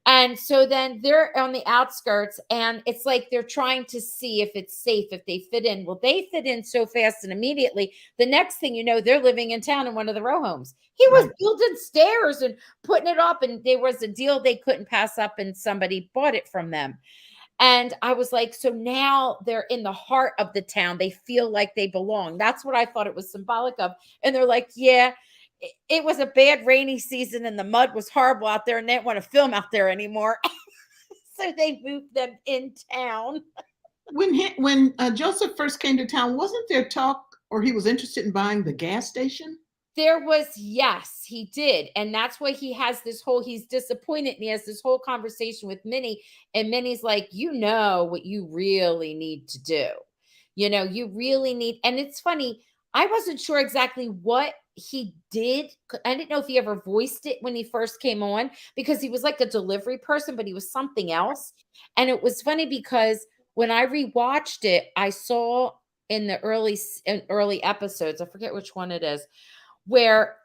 And so then they're on the outskirts, and it's like they're trying to see if it's safe, if they fit in. Well, they fit in so fast, and immediately the next thing you know, they're living in town in one of the row homes. He was Right. building stairs and putting it up, and there was a deal they couldn't pass up, and somebody bought it from them. And I was like, so now they're in the heart of the town. They feel like they belong. That's what I thought it was symbolic of. And they're like, yeah, it was a bad rainy season and the mud was horrible out there and they didn't want to film out there anymore. So they moved them in town. When Joseph first came to town, wasn't there talk, or he was interested in buying the gas station? There was, yes, he did. And that's why he has he's disappointed. And he has this whole conversation with Minnie. And Minnie's like, you know what you really need to do. You really need, and it's funny. I wasn't sure exactly what he did. I didn't know if he ever voiced it when he first came on, because he was like a delivery person, but he was something else. And it was funny because when I rewatched it, I saw in the early episodes, I forget which one it is, where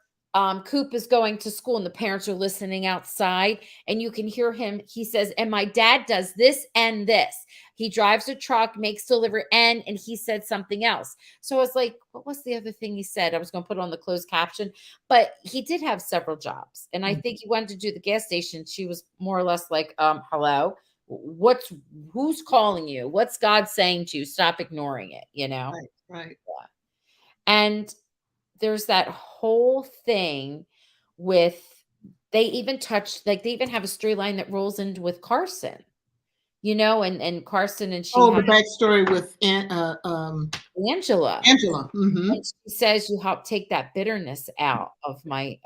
Coop is going to school and the parents are listening outside, and you can hear him. He says, and my dad does this and this. He drives a truck, makes delivery, and he said something else. So I was like, what was the other thing he said? I was going to put it on the closed caption, but he did have several jobs. And I think he wanted to do the gas station. She was more or less like, hello, who's calling you? What's God saying to you? Stop ignoring it. Right, right. And there's that whole thing with, they even have a storyline that rolls into with Carson. and Carson, and she Oh, the had backstory with Angela. Angela. Hmm. And she says, "You help take that bitterness out of my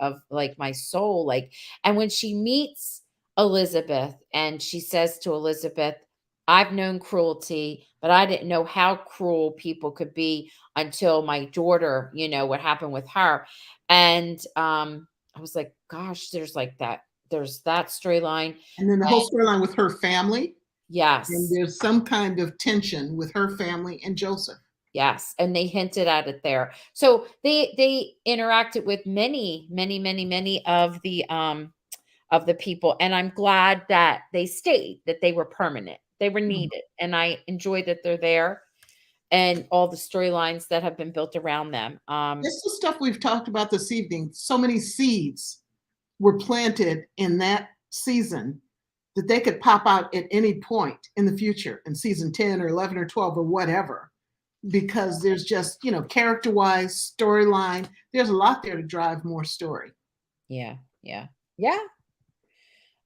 soul." Like, and when she meets Elizabeth and she says to Elizabeth, "I've known cruelty, but I didn't know how cruel people could be until my daughter, what happened with her." And I was like, gosh, there's that storyline. And then the whole storyline with her family, and Yes. there's some kind of tension with her family and Joseph. Yes, and they hinted at it there. So they interacted with many, many, many, many of the people, and I'm glad that they stayed, that they were permanent. They were Mhm. needed, and I enjoy that they're there and all the storylines that have been built around them. This is stuff we've talked about this evening. So many seeds were planted in that season that they could pop out at any point in the future in season 10 or 11 or 12 or whatever, because there's just, character wise, storyline, there's a lot there to drive more story. Yeah, yeah, yeah.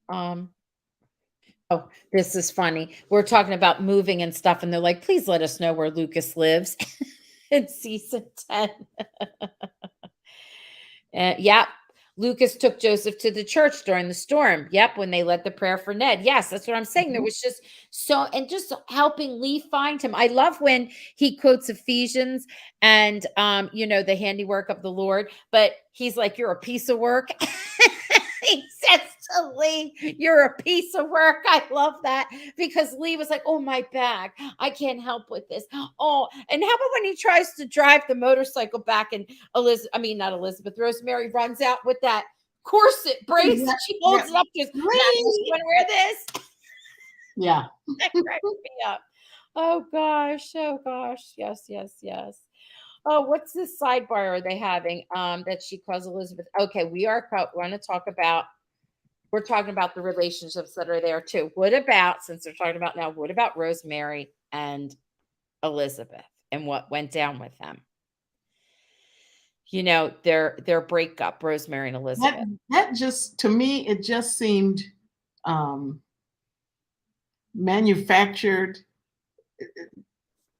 Um, oh, this is funny. We're talking about moving and stuff, and they're like, "Please let us know where Lucas lives." In season 10. Yep. Lucas took Joseph to the church during the storm. Yep, when they led the prayer for Ned. Yes, that's what I'm saying. There Mhm. was just and just helping Lee find him. I love when he quotes Ephesians and the handiwork of the Lord, but he's like, "You're a piece of work." He says to Lee, "You're a piece of work." I love that because Lee was like, "Oh, my back. I can't help with this." Oh, and how about when he tries to drive the motorcycle back and not Elizabeth, Rosemary runs out with that corset brace Yeah, and she yeah. holds it up just, "Not this Lee! one, wear this." Yeah. That cracks me up. Oh gosh. Oh gosh. Yes, yes, yes. Oh, what's this sidebar are they having? That she calls Elizabeth. Okay, we're going to talk about we're talking about the relationships that are there too. What about, since they're talking about now, what about Rosemary and Elizabeth and what went down with them? Their breakup, Rosemary and That Elizabeth. that just, to me, it just seemed um manufactured.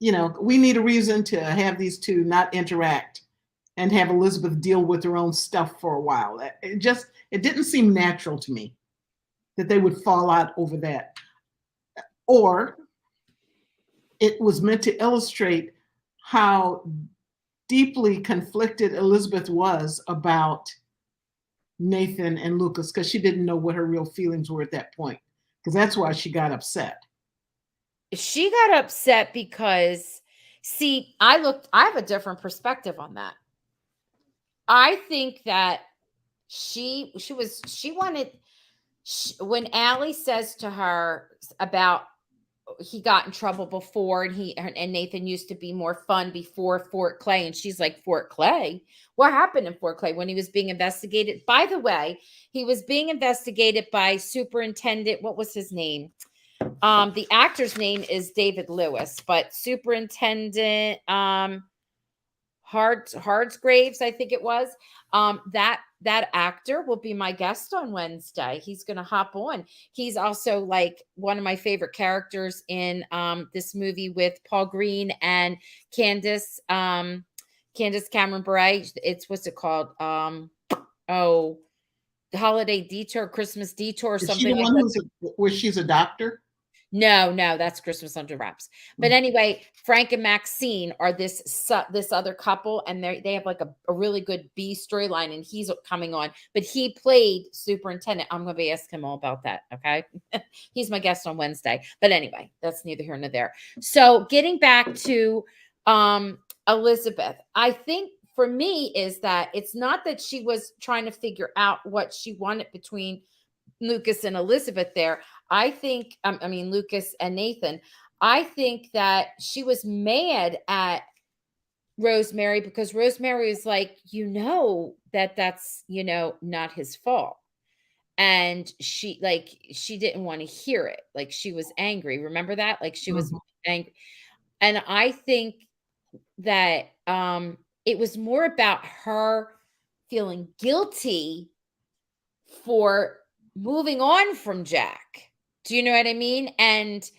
We need a reason to have these two not interact and have Elizabeth deal with her own stuff for a while. It didn't seem natural to me that they would fall out over that. Or it was meant to illustrate how deeply conflicted Elizabeth was about Nathan and Lucas, because she didn't know what her real feelings were at that point. Because that's why she got upset. She got upset because, see, I have a different perspective on that. I think that she wanted, when Allie says to her about he got in trouble before, and Nathan used to be more fun before Fort Clay, and she's like, "Fort Clay? What happened in Fort Clay?" When he was being investigated, by the way, he was being investigated by Superintendent, what was his name? The actor's name is David Lewis, but Superintendent Hardsgraves, I think it was. That actor will be my guest on Wednesday. He's going to hop on. He's also like one of my favorite characters in this movie with Paul Green and Candace Candace Cameron Bure. It's, what's it called? Oh, the Holiday Detour, Christmas Detour, or Is she something the like one that. where she's a doctor? No, no, that's Christmas Under Wraps. But Mm. anyway, Frank and Maxine are this other couple, and they have like a really good B storyline, and he's coming on. But he played Superintendent. I'm going to be asking him all about that. Okay, he's my guest on Wednesday. But anyway, that's neither here nor there. So getting back to Elizabeth, I think for me is that it's not that she was trying to figure out what she wanted between Lucas and Elizabeth there. I think, Lucas and Nathan. I think that she was mad at Rosemary because Rosemary is like, that's, not his fault. And she didn't want to hear it. Like, she was angry. Remember that? Like, she was Mhm. angry. And I think that it was more about her feeling guilty for moving on from Jack. Do you know what I mean? And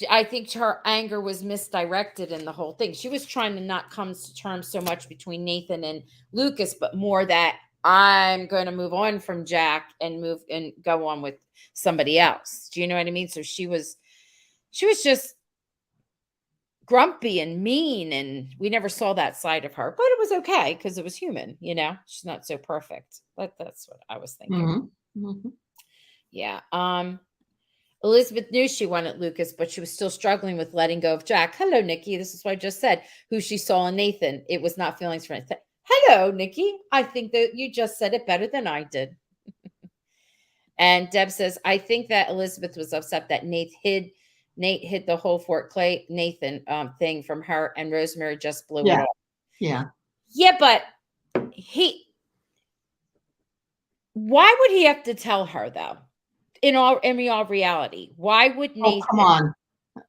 I think her anger was misdirected in the whole thing. She was trying to not come to terms so much between Nathan and Lucas, but more that I'm going to move on from Jack and move and go on with somebody else. Do you know what I mean? So she was just grumpy and mean, and we never saw that side of her, but it was okay because it was human, she's not so perfect, but that's what I was thinking. Yeah. Elizabeth knew she wanted Lucas, but she was still struggling with letting go of Jack. Hello, Nikki. This is what I just said. Who she saw in Nathan. It was not feelings for Nathan. Hello, Nikki. I think that you just said it better than I did. And Deb says, I think that Elizabeth was upset that Nate hid the whole Fort Clay Nathan thing from her, and Rosemary just blew it off. Yeah, but why would he have to tell her though? In all reality, why would Nathan? Oh, come on.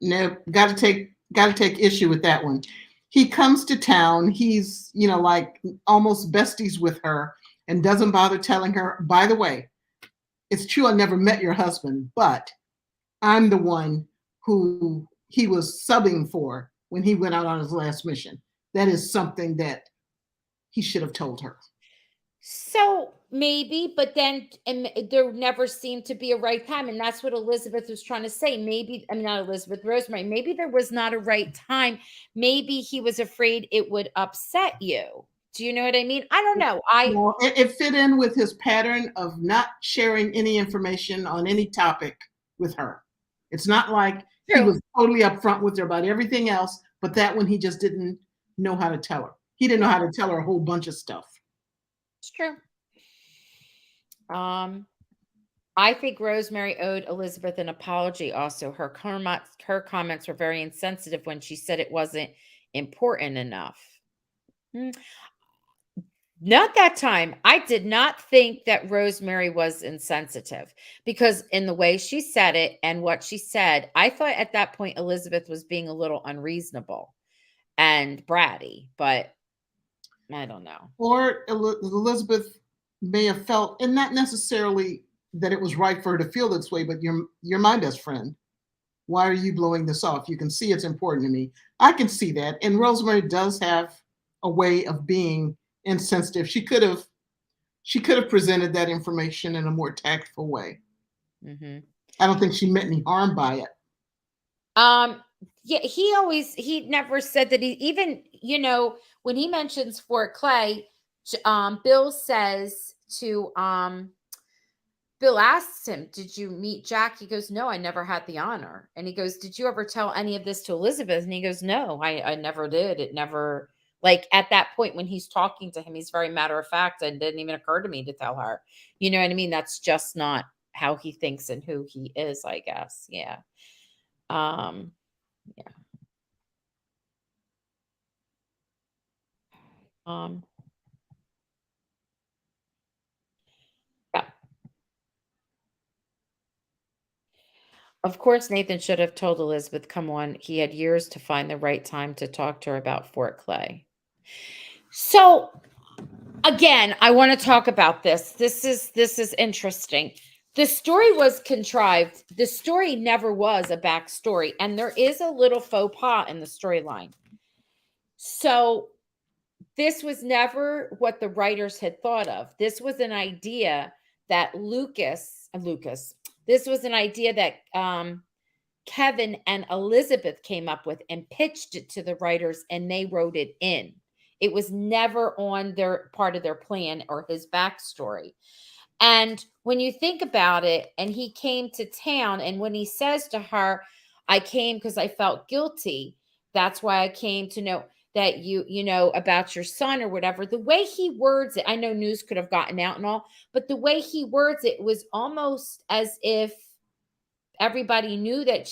No, got to take issue with that one. He comes to town. He's, like almost besties with her and doesn't bother telling her, by the way, it's true I never met your husband, but I'm the one who he was subbing for when he went out on his last mission. That is something that he should have told her. So maybe, but then there never seemed to be a right time. And that's what Elizabeth was trying to say. Maybe, not Elizabeth, Rosemary, maybe there was not a right time. Maybe he was afraid it would upset you. Do you know what I mean? I don't know. Well, it fit in with his pattern of not sharing any information on any topic with her. It's not like he was totally upfront with her about everything else, but that one he just didn't know how to tell her. He didn't know how to tell her a whole bunch of stuff. It's true. I think Rosemary owed Elizabeth an apology also. Her comments were very insensitive when she said it wasn't important enough. Not that time. I did not think that Rosemary was insensitive, because in the way she said it and what she said, I thought at that point Elizabeth was being a little unreasonable and bratty, but I don't know. Or Elizabeth may have felt, and not necessarily that it was right for her to feel this way, but you're my best friend. Why are you blowing this off? You can see it's important to me. I can see that. And Rosemary does have a way of being insensitive. She could have presented that information in a more tactful way. I don't think she meant any harm by it. Yeah, he never said that. He even, when he mentions Fort Clay, Bill says to Bill asks him, did you meet Jack? He goes, no, I never had the honor. And he goes, did you ever tell any of this to Elizabeth? And he goes, no, I never did. It never, like at that point when he's talking to him, he's very matter of fact. And it didn't even occur to me to tell her. You know what I mean? That's just not how he thinks and who he is, I guess. Yeah. Yeah. Yeah. Of course, Nathan should have told Elizabeth, come on, he had years to find the right time to talk to her about Fort Clay. So again, I want to talk about this. This is interesting. The story was contrived. The story never was a backstory, and there is a little faux pas in the storyline. So this was never what the writers had thought of. This was an idea that this was an idea that Kevin and Elizabeth came up with and pitched it to the writers, and they wrote it in. It was never on their part of their plan or his backstory. And when you think about it, and he came to town, and when he says to her, I came because I felt guilty. That's why I came to know that you know about your son or whatever. The way he words it, I know news could have gotten out and all, but the way he words it was almost as if everybody knew that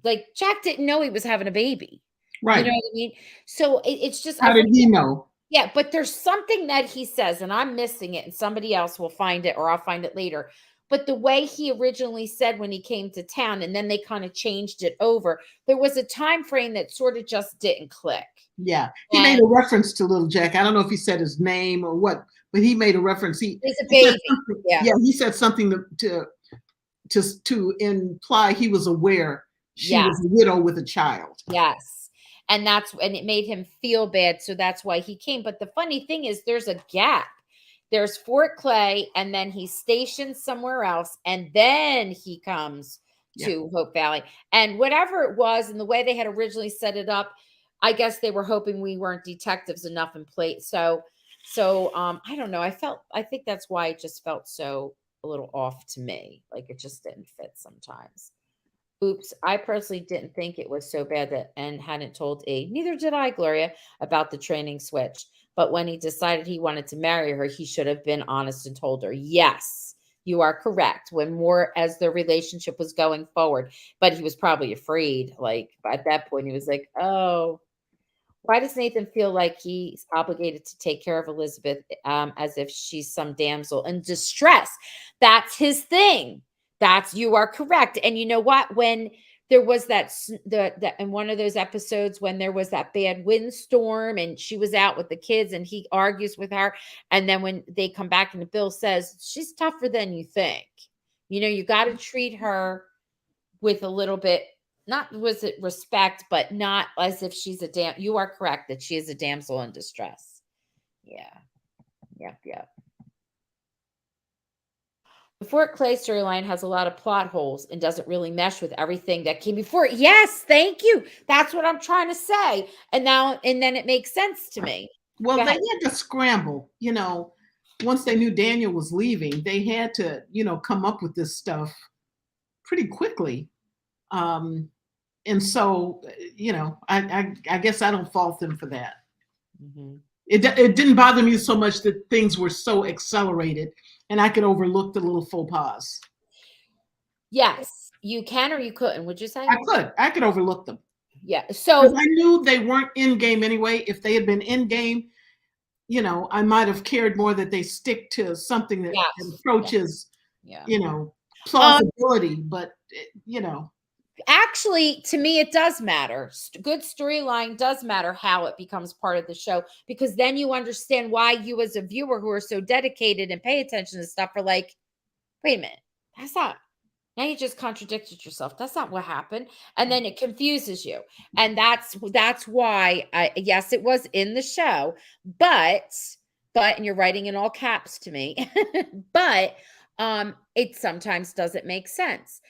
like Jack didn't know he was having a baby. Right. You know what I mean? So it's just, how did he know? Yeah, but there's something that he says, and I'm missing it, and somebody else will find it, or I'll find it later. But the way he originally said when he came to town, and then they kind of changed it over, there was a time frame that sort of just didn't click. Yeah, he made a reference to little Jack. I don't know if he said his name or what, but he made a reference. He's a baby. Yeah, he said something to to imply he was aware she Yes. was a widow with a child. Yes. And it made him feel bad. So that's why he came. But the funny thing is, there's a gap. There's Fort Clay, and then he's stationed somewhere else, and then he comes to Hope Valley. And whatever it was, and the way they had originally set it up, I guess they were hoping we weren't detectives enough in plate. So I don't know. I think that's why it just felt so a little off to me. Like it just didn't fit sometimes. Oops, I personally didn't think it was so bad that and hadn't told E. Neither did I, Gloria, about the training switch. But when he decided he wanted to marry her, he should have been honest and told her. Yes, you are correct. When more as their relationship was going forward, but he was probably afraid. Like at that point, he was like, "Oh, why does Nathan feel like he's obligated to take care of Elizabeth as if she's some damsel in distress?" That's his thing. You are correct. And you know what? When there was that in one of those episodes when there was that bad windstorm and she was out with the kids and he argues with her, and then when they come back and the bill says she's tougher than you think, you got to treat her with a little bit, not was it respect, but not as if she's you are correct that she is a damsel in distress. Yeah. Yep. The Fort Clay storyline has a lot of plot holes and doesn't really mesh with everything that came before it. Yes, thank you. That's what I'm trying to say. And then it makes sense to me. Well, they had to scramble, once they knew Daniel was leaving, they had to, come up with this stuff pretty quickly. And so, I guess I don't fault them for that. Mm-hmm. It didn't bother me so much that things were so accelerated and I could overlook the little faux pas. Yes, you can or you couldn't. Would you say? I could overlook them. Yeah. So I knew they weren't in game anyway. If they had been in game, I might have cared more that they stick to something that approaches, plausibility. But actually, to me, it does matter. Good storyline does matter how it becomes part of the show, because then you understand why you as a viewer who are so dedicated and pay attention to stuff are like, wait a minute, that's not, now you just contradicted yourself. That's not what happened. And then it confuses you. And that's why, yes, it was in the show, but, and you're writing in all caps to me, but it sometimes doesn't make sense.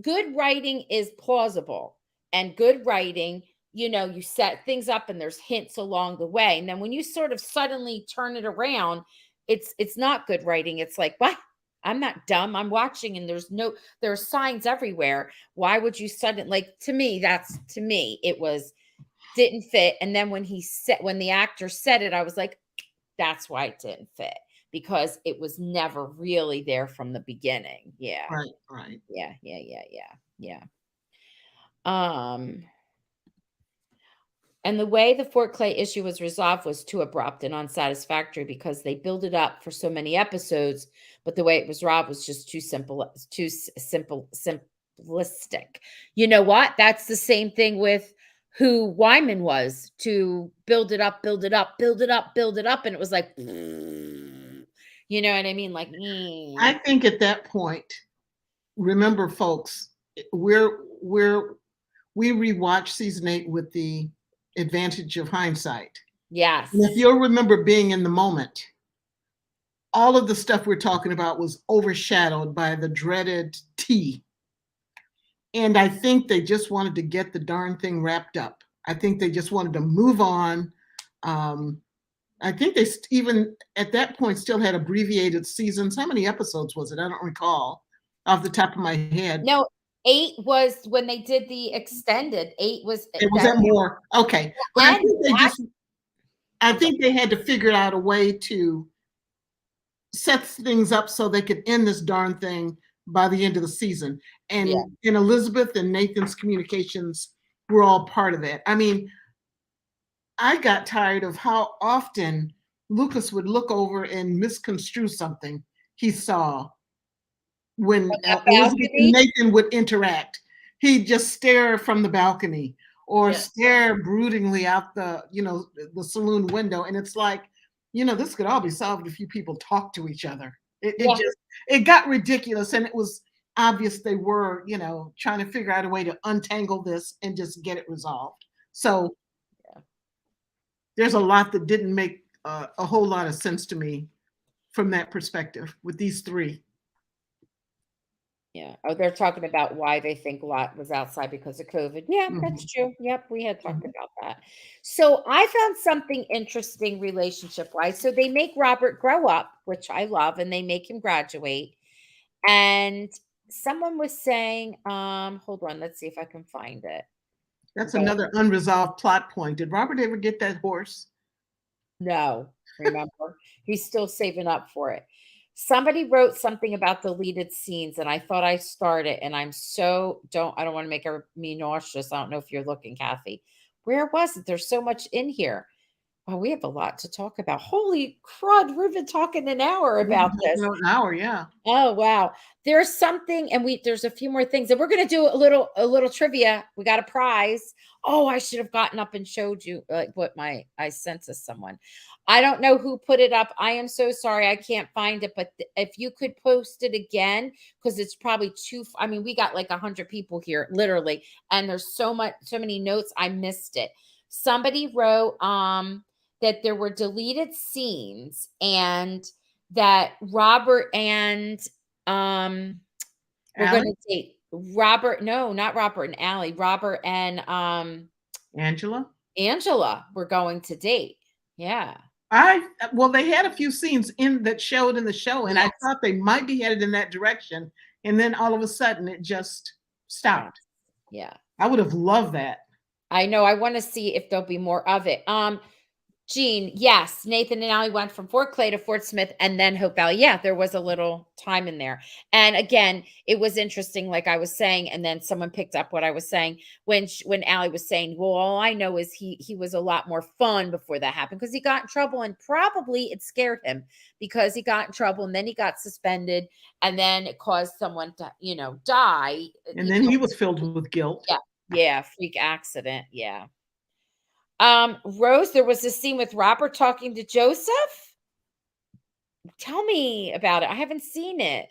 Good writing is plausible, and good writing, you set things up and there's hints along the way. And then when you sort of suddenly turn it around, it's not good writing. It's like, what? I'm not dumb. I'm watching and there are signs everywhere. Why would you to me, it didn't fit. And then when the actor said it, I was like, that's why it didn't fit. Because it was never really there from the beginning. Yeah. Right. Yeah. And the way the Fort Clay issue was resolved was too abrupt and unsatisfactory because they built it up for so many episodes, but the way it was resolved was just too simplistic. You know what? That's the same thing with who Wyman was, to build it up, and it was like, you know what I mean? Like, I think at that point, remember, folks, we rewatched season 8 with the advantage of hindsight. Yes. And if you'll remember being in the moment, all of the stuff we're talking about was overshadowed by the dreaded tea. And I think they just wanted to get the darn thing wrapped up. I think they just wanted to move on. I think they even at that point still had abbreviated seasons. How many episodes was it? I don't recall off the top of my head. No, 8 was when they did the extended. 8 was. It was that more. Okay. But I think they had to figure out a way to set things up so they could end this darn thing by the end of the season. And Elizabeth and Nathan's communications were all part of that. I mean, I got tired of how often Lucas would look over and misconstrue something he saw when Elizabeth and Nathan would interact. He'd just stare from the balcony or stare broodingly out the saloon window. And it's like, this could all be solved if you people talk to each other. It got ridiculous. And it was obvious they were, trying to figure out a way to untangle this and just get it resolved. So Yeah. there's a lot that didn't make a whole lot of sense to me from that perspective with these three. Yeah. Oh, they're talking about why they think Lot was outside because of COVID. Yeah, that's Mhm, true. Yep, we had talked mhm. about that. So I found something interesting relationship wise. So they make Robert grow up, which I love, and they make him graduate. And someone was saying, hold on, let's see if I can find it. I'm That's going. another unresolved plot point. Did Robert ever get that horse? No, remember? He's still saving up for it. Somebody wrote something about deleted scenes, and I thought I started, and I don't want to make me nauseous. I don't know if you're looking, Kathy. Where was it? There's so much in here. Oh, we have a lot to talk about. Holy crud, we've been talking an hour We've been about talking this. about an hour, yeah. Oh, wow. There's something, and there's a few more things, and we're gonna do a little trivia. We got a prize. Oh, I should have gotten up and showed you like what I sent to someone. I don't know who put it up. I am so sorry. I can't find it, but if you could post it again, because it's probably I mean, we got like 100 people here, literally, and there's so many notes. I missed it. Somebody wrote that there were deleted scenes and that Robert and we're Allie? gonna date Robert, no, not Robert and Allie, Robert and Angela? Angela were going to date. Yeah. Well, they had a few scenes in that showed in the show, and I Yes. thought they might be headed in that direction. And then all of a sudden it just Yes. stopped. Yeah. I would have loved that. I know. I want to see if there'll be more of it. Gene, yes, Nathan and Allie went from Fort Clay to Fort Smith and then Hope Valley. Yeah, there was a little time in there. And again, it was interesting, like I was saying, and then someone picked up what I was saying when Allie was saying, "Well, all I know is he was a lot more fun before that happened because he got in trouble and probably it scared him because he got in trouble and then he got suspended and then it caused someone to die. And then he was filled with guilt. Yeah, yeah, freak accident, yeah." Rose, there was a scene with Robert talking to Joseph. Tell me about it. I haven't seen it.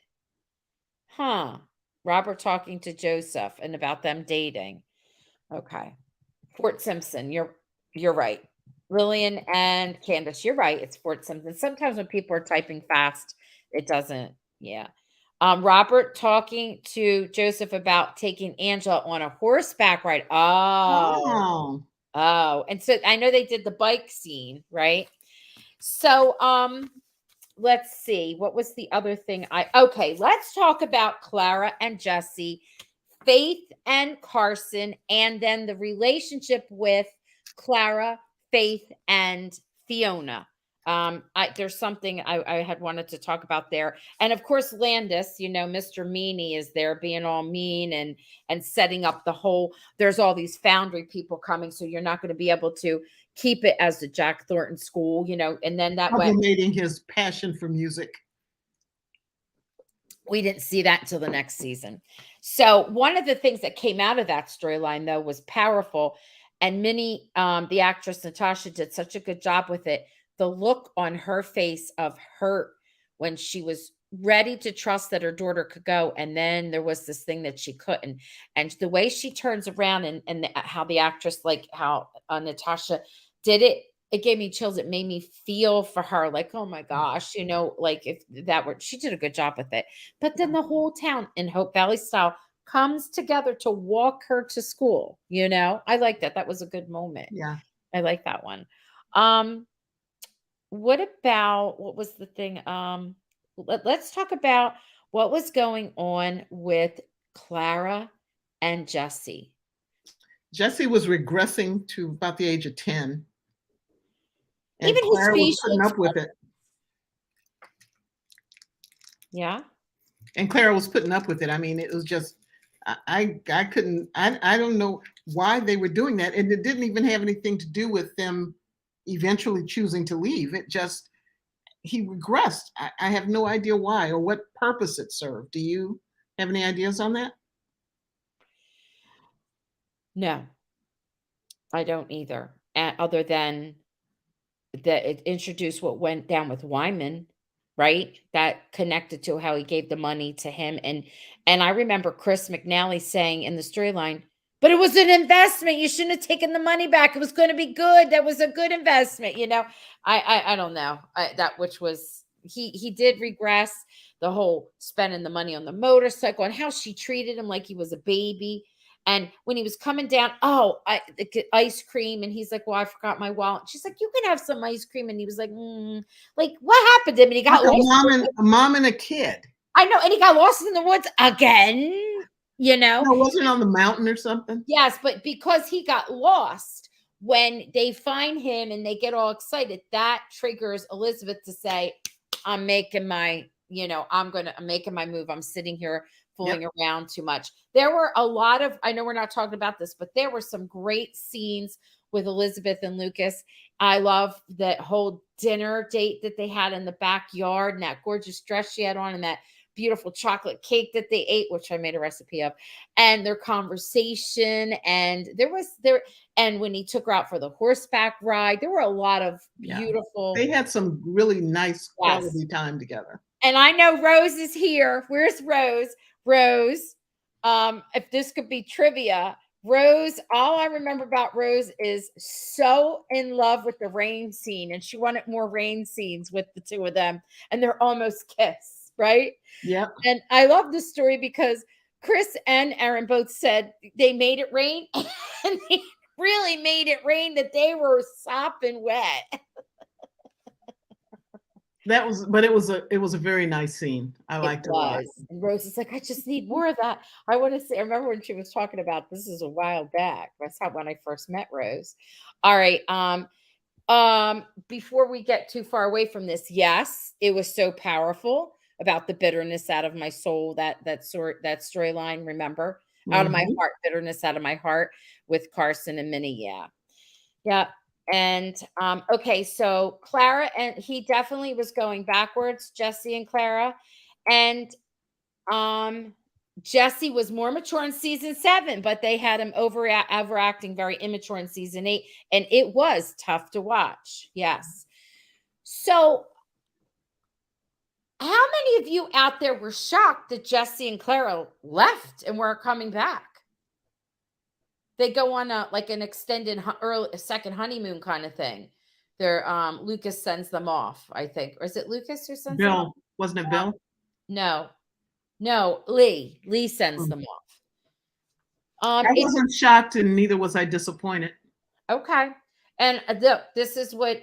Huh. Robert talking to Joseph and about them dating. Okay. Fort Simpson. You're right. Lillian and Candace, you're right. It's Fort Simpson. Sometimes when people are typing fast, it doesn't. Yeah. Robert talking to Joseph about taking Angela on a horseback ride. Oh, Oh, oh, and so I know they did the bike scene, right? So, let's see. What was the other thing okay, let's talk about Clara and Jesse, Faith and Carson, and then the relationship with Clara, Faith, and Fiona. There's something I had wanted to talk about there, and of course, Landis. Mr. Meany is there, being all mean and setting up the whole. There's all these foundry people coming, so you're not going to be able to keep it as the Jack Thornton school, and then that went. sublimating his passion for music. We didn't see that until the next season. So one of the things that came out of that storyline though was powerful. And Minnie, the actress Natasha, did such a good job with it. The look on her face of hurt when she was ready to trust that her daughter could go. And then there was this thing that she couldn't. And the way she turns around and how the actress, like how Natasha did it, it gave me chills. It made me feel for her, like, oh my gosh, like if that were, she did a good job with it. But then the whole town in Hope Valley style comes together to walk her to school. I like that. That was a good moment. Yeah. I like that one. Um, what was the thing? Let's talk about what was going on with Clara and Jesse. Jesse was regressing to about the age of 10, and Even his Clara was putting facial up with it. yeah. And Clara was putting up with it. I mean, it was just I couldn't I don't know why they were doing that. And it didn't even have anything to do with them eventually choosing to leave. It just he regressed. I have no idea why or what purpose it served. Do you have any ideas on that? No, I don't either. Other than that it introduced what went down with Wyman. right? That connected to how he gave the money to him, and I remember Chris McNally saying in the storyline, "But it was an investment. You shouldn't have taken the money back. It was going to be good. That was a good investment." I don't know. That which was he did regress the whole spending the money on the motorcycle and how she treated him like he was a baby. And when he was coming down, the ice cream, and he's like, "Well, I forgot my wallet." She's like, "You can have some ice cream," and he was like, like, what happened to him? And he Like got lost. a mom and a kid. I know, and he got lost in the woods again, you know? No, wasn't it on the mountain or something? Yes, but because he got lost, when they find him and they get all excited, that triggers Elizabeth to say, I'm making my, I'm making my move. I'm sitting here fooling Yep. around too much. There were a lot of, I know we're not talking about this, but there were some great scenes with Elizabeth and Lucas. I love that whole dinner date that they had in the backyard and that gorgeous dress she had on and that beautiful chocolate cake that they ate, which I made a recipe of, and their conversation. And and when he took her out for the horseback ride, there were a lot of beautiful. They had some really nice quality Yes. time together. And I know Rose is here. Where's Rose? Rose, if this could be trivia, Rose, all I remember about Rose is so in love with the rain scene, and she wanted more rain scenes with the two of them, and they're almost kiss, right? Yep. And I love this story because Chris and Aaron both said they made it rain, and they really made it rain that they were sopping wet. But it was a very nice scene. I liked it a lot. And Rose is like, I just need more of that. I want to see. I remember when she was talking about this is a while back. That's how when I first met Rose. All right. Before we get too far away from this, yes, it was so powerful about the bitterness out of my soul, that storyline, remember? Out of my heart, bitterness out of my heart with Carson and Minnie. Yeah. Yeah. And okay, so Clara, and he definitely was going backwards, Jesse and Clara. And um Jesse was more mature in season 7, but they had him overacting very immature in season 8, and it was tough to watch. Yes. So how many of you out there were shocked that Jesse and Clara left and weren't coming back? They go on like an extended early second honeymoon kind of thing. They're Lucas sends them off, I think. Or is it Lucas who sends them off? Bill, wasn't it Bill? No. No, Lee. Lee sends them off. I wasn't shocked, and neither was I disappointed. Okay. And this is what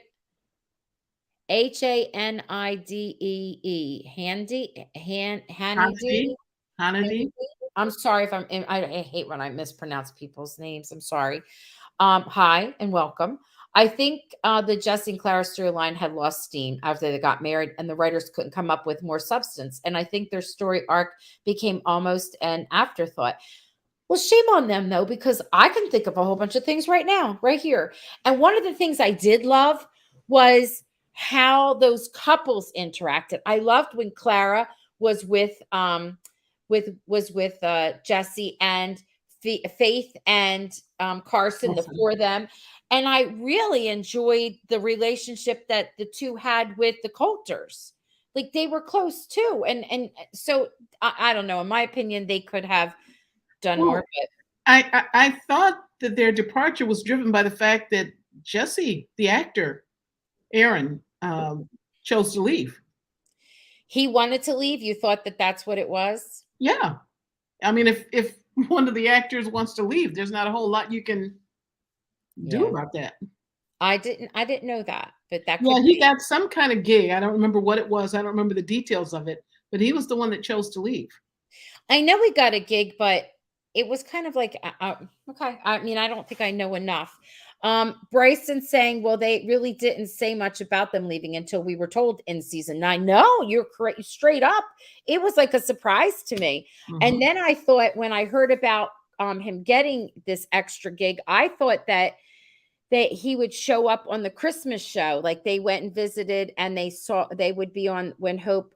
Hanidee, Hannity. I'm sorry if I hate when I mispronounce people's names. I'm sorry. Hi and welcome. I think the Jesse and Clara storyline had lost steam after they got married, and the writers couldn't come up with more substance. And I think their story arc became almost an afterthought. Well, shame on them, though, because I can think of a whole bunch of things right now, right here. And one of the things I did love was how those couples interacted. I loved when Clara was with Jesse and Faith and Carson, the four of them. And I really enjoyed the relationship that the two had with the Coulters. Like they were close too. And so I don't know. In my opinion, they could have done more. But I thought that their departure was driven by the fact that Jesse, the actor, Aaron, chose to leave. He wanted to leave. You thought that that's what it was? Yeah. I mean, if one of the actors wants to leave, there's not a whole lot you can do about that. I didn't know that, but that could he got some kind of gig. I don't remember what it was. I don't remember the details of it, but he was the one that chose to leave. I know he got a gig, but it was kind of like, okay. I mean, I don't think I know enough. Bryson saying, well, they really didn't say much about them leaving until we were told in season 9. No, you're correct. Straight up. It was like a surprise to me. And then I thought when I heard about him getting this extra gig, I thought that he would show up on the Christmas show. Like they went and visited and they would be on When Hope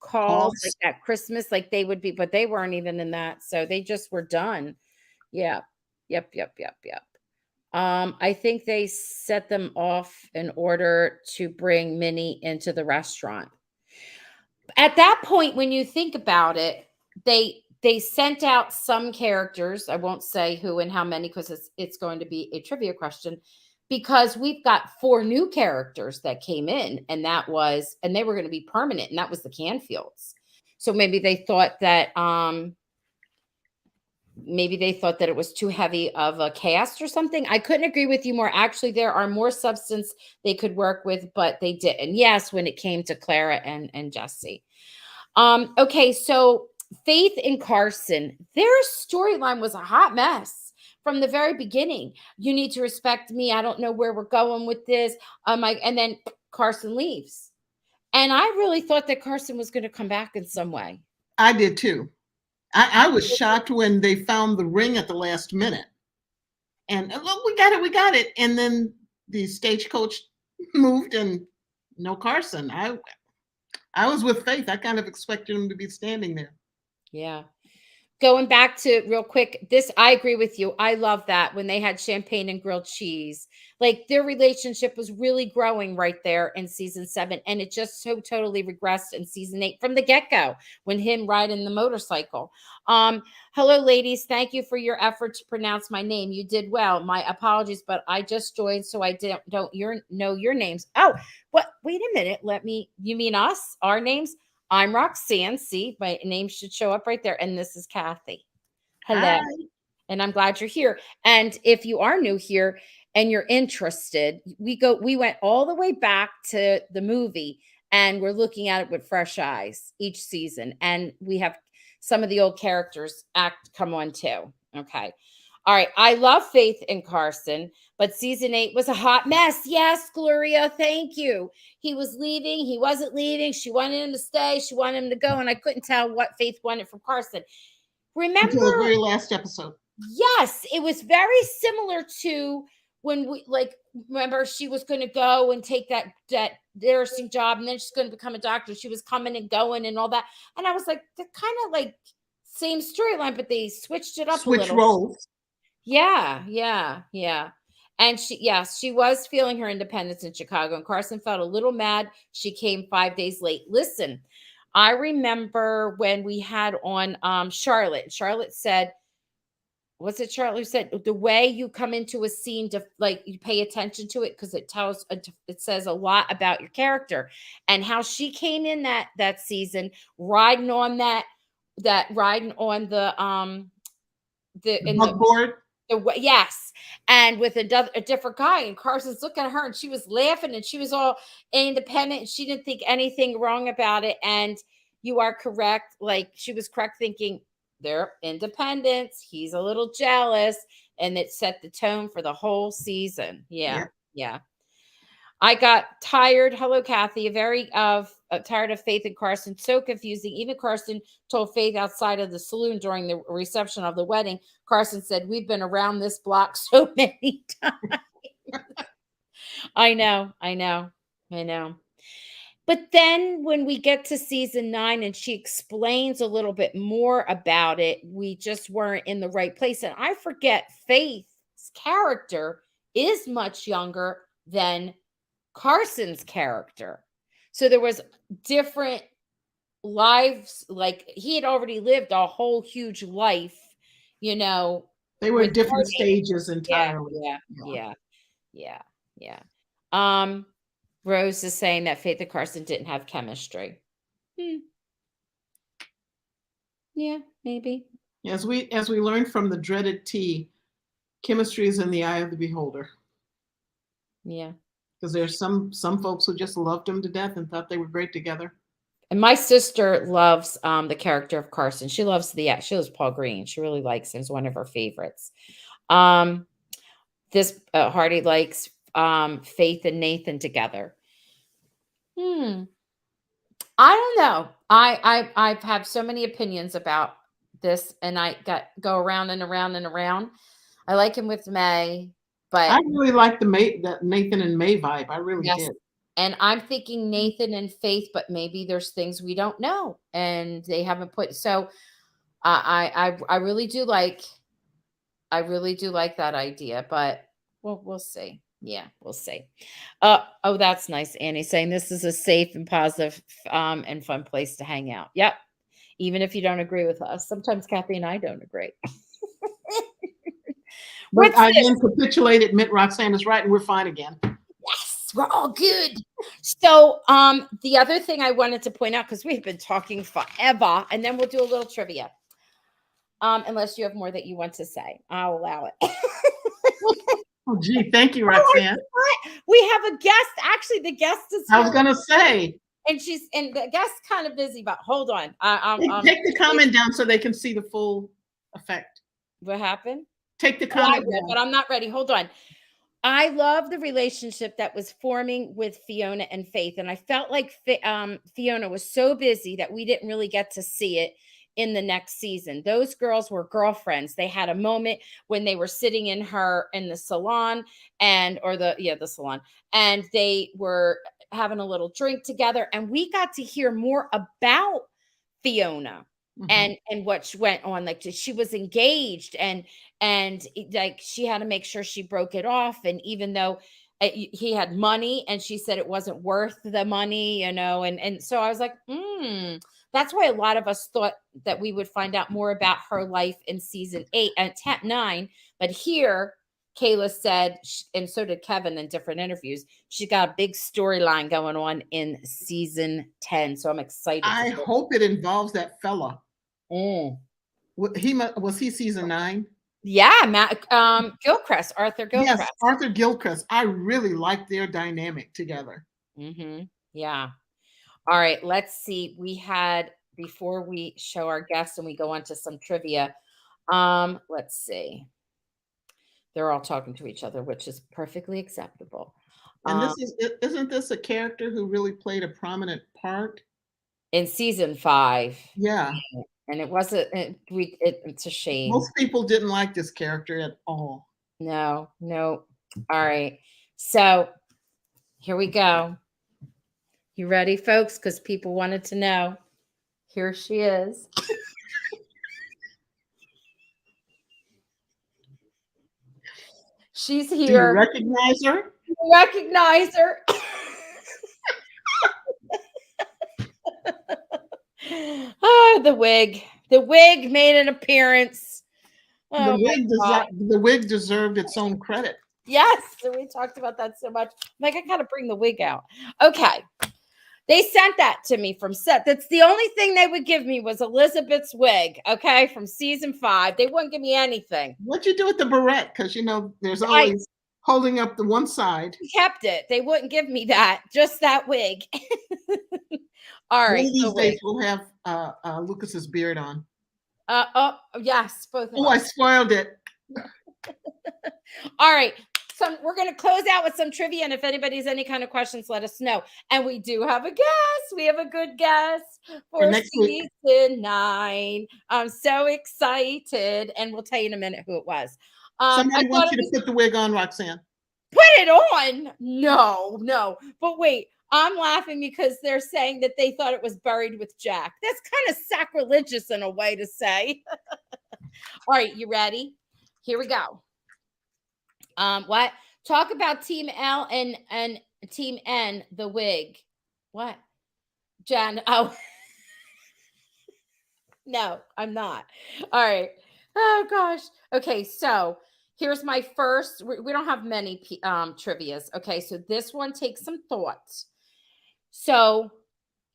calls, like that Christmas, like they would be, but they weren't even in that. So they just were done. Yeah. Yep. I think they set them off in order to bring Minnie into the restaurant. At that point, when you think about it, they sent out some characters. I won't say who and how many because it's going to be a trivia question because we've got four new characters that came in and they were going to be permanent and that was the Canfields. So maybe they thought that it was too heavy of a cast or something. I couldn't agree with you more. Actually, there are more substance they could work with, but they didn't. Yes, when it came to Clara and Jesse. Okay, so Faith and Carson, their storyline was a hot mess from the very beginning. You need to respect me. I don't know where we're going with this. And then Carson leaves. And I really thought that Carson was going to come back in some way. I did too. I was shocked when they found the ring at the last minute. And look, we got it. And then the stagecoach moved and no Carson. I was with Faith. I kind of expected him to be standing there. Yeah. Going back to real quick, I agree with you. I love that when they had champagne and grilled cheese. Like their relationship was really growing right there in season 7. And it just so totally regressed in season 8 from the get-go when him riding the motorcycle. Hello, ladies. Thank you for your effort to pronounce my name. You did well. My apologies, but I just joined, so I don't know your names. Oh, what? Wait a minute. You mean us? Our names? I'm Roxanne. See, my name should show up right there. And this is Kathy. Hello. Hi. And I'm glad you're here. And if you are new here and you're interested, we went all the way back to the movie and we're looking at it with fresh eyes each season. And we have some of the old characters come on too. Okay. All right. I love Faith and Carson, but season 8 was a hot mess. Yes, Gloria. Thank you. He was leaving. He wasn't leaving. She wanted him to stay. She wanted him to go. And I couldn't tell what Faith wanted from Carson. Remember until the very last episode. Yes, it was very similar to when remember she was going to go and take that nursing job and then she's going to become a doctor. She was coming and going and all that. And I was like, they're kind of like same storyline, but they switched it up a little. Roles. Yeah. And she was feeling her independence in Chicago and Carson felt a little mad. She came 5 days late. Listen, I remember when we had on Charlotte. Charlotte said, was it Charlotte who said the way you come into a scene to you pay attention to it because it says a lot about your character and how she came in that season riding on the board. Yes, and with a different guy, and Carson's looking at her, and she was laughing, and she was all independent, and she didn't think anything wrong about it. And you are correct; she was correct thinking their independence. He's a little jealous, and it set the tone for the whole season. Yeah. I got tired. Hello, Kathy. Very tired of Faith and Carson. So confusing. Even Carson told Faith outside of the saloon during the reception of the wedding. Carson said, "We've been around this block so many times." I know. But then when we get to season 9 and she explains a little bit more about it, we just weren't in the right place. And I forget Faith's character is much younger than Carson's character. So there was different lives. He had already lived a whole huge life, They were at different stages entirely. Yeah. Rose is saying that Faith and Carson didn't have chemistry. Yeah, maybe. As we learned from the dreaded tea, chemistry is in the eye of the beholder. Yeah. Because there's some folks who just loved him to death and thought they were great together. And my sister loves the character of Carson. She loves Paul Green. She really likes him. He's one of her favorites. This Hearty likes Faith and Nathan together. I don't know. I've had so many opinions about this, and I go around and around and around. I like him with May, but I really like the Nathan and May vibe. I really did. And I'm thinking Nathan and Faith, but maybe there's things we don't know, and they haven't put. So I really do like that idea, but Well, we'll see. Yeah, we'll see. Oh, that's nice. Annie saying this is a safe and positive, and fun place to hang out. Yep. Even if you don't agree with us. Sometimes Kathy and I don't agree. But What's I this? then capitulated, admit Roxanne is right, and we're fine again. Yes, we're all good. So, the other thing I wanted to point out, because we've been talking forever, and then we'll do a little trivia. Unless you have more that you want to say, I'll allow it. Oh, gee, thank you, Oh, I Roxanne. forgot. We have a guest. Actually, the guest is I was here, gonna say, and the guest's kind of busy. But hold on. take the comment down so they can see the full effect. What happened? Take the Oh, I comment will, down. but I'm not ready. Hold on. I love the relationship that was forming with Fiona and Faith, and I felt like Fiona was so busy that we didn't really get to see it in the next season. Those girls were girlfriends. They had a moment when they were sitting in the salon, the salon, and they were having a little drink together, and we got to hear more about Fiona and what went on. Like, she was engaged, and like she had to make sure she broke it off, and even though he had money, and she said it wasn't worth the money, and so I was like, that's why a lot of us thought that we would find out more about her life in season 8 and 9. But here Kayla said, and so did Kevin in different interviews, she got a big storyline going on in season 10. So I'm excited. I hope it involves that fella. Mm. Was he season 9? Yeah, Gilchrist, Arthur Gilchrist. Yes, Arthur Gilchrist. I really like their dynamic together. Yeah. All right, let's see. We had, before we show our guests and we go on to some trivia, let's see. They're all talking to each other, which is perfectly acceptable. And isn't this a character who really played a prominent part in season 5? Yeah. And it wasn't, it's a shame. Most people didn't like this character at all. No. All right. So here we go. You ready, folks? Because people wanted to know. Here she is. She's here. Do you recognize her? You recognize her. Oh, the wig. The wig made an appearance. Oh, the wig deserved its own credit. Yes, we talked about that so much. I'm like, I gotta bring the wig out. Okay. They sent that to me from set. That's the only thing they would give me was Elizabeth's wig, okay, from season 5. They wouldn't give me anything. What'd you do with the barrette? Because, there's always holding up the one side. Kept it. They wouldn't give me that, just that wig. All right. One of these days we'll have Lucas's beard on. Oh, yes, both of us. I spoiled it. All right. So we're going to close out with some trivia, and if anybody's any kind of questions, let us know. And we do have a guest. We have a good guest for season 9. I'm so excited, and we'll tell you in a minute who it was. Somebody wants you to put the wig on, Roxanne. Put it on? No. But wait, I'm laughing because they're saying that they thought it was buried with Jack. That's kind of sacrilegious in a way to say. All right, you ready? Here we go. What? Talk about Team L and Team N, the wig. What? Jen, oh. No, I'm not. All right. Oh, gosh. Okay, so here's my first. We don't have many trivias. Okay, so this one takes some thought. So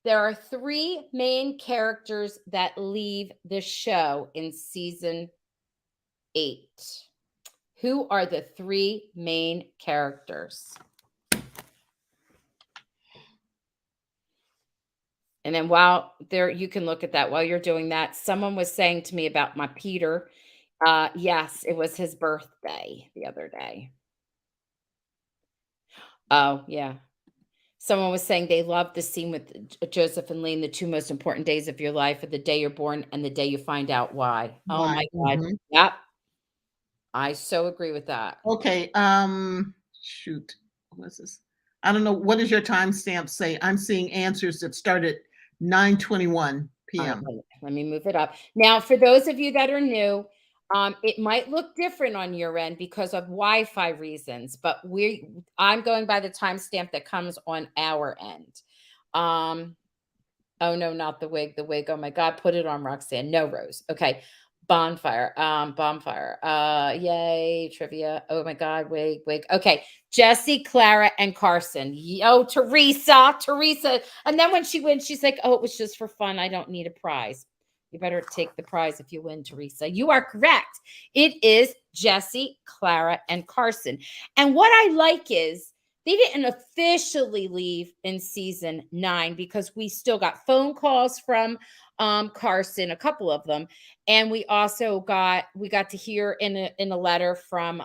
there are 3 main characters that leave the show in season 8. Who are the 3 main characters? And then while there, you can look at that while you're doing that. Someone was saying to me about my Peter. Yes, it was his birthday the other day. Oh, yeah. Someone was saying they loved the scene with Joseph and Lane, the 2 most important days of your life are the day you're born and the day you find out why. Oh my God. Yep. I so agree with that. Okay. Shoot. What's this? I don't know. What does your timestamp say? I'm seeing answers that start at 9:21 p.m. Let me move it up. Now, for those of you that are new, It might look different on your end because of Wi-Fi reasons, but I'm going by the timestamp that comes on our end. Oh no, not the wig. The wig. Oh my God, put it on, Roxanne. No, Rose. Okay. Bonfire. Bonfire. Yay, trivia. Oh my God, wig, wig. Okay. Jesse, Clara, and Carson. Oh, Teresa. And then when she wins, she's like, oh, it was just for fun. I don't need a prize. You better take the prize if you win, Teresa. You are correct. It is Jesse, Clara, and Carson. And what I like is they didn't officially leave in season 9 because we still got phone calls from Carson, a couple of them, and we got to hear in a letter from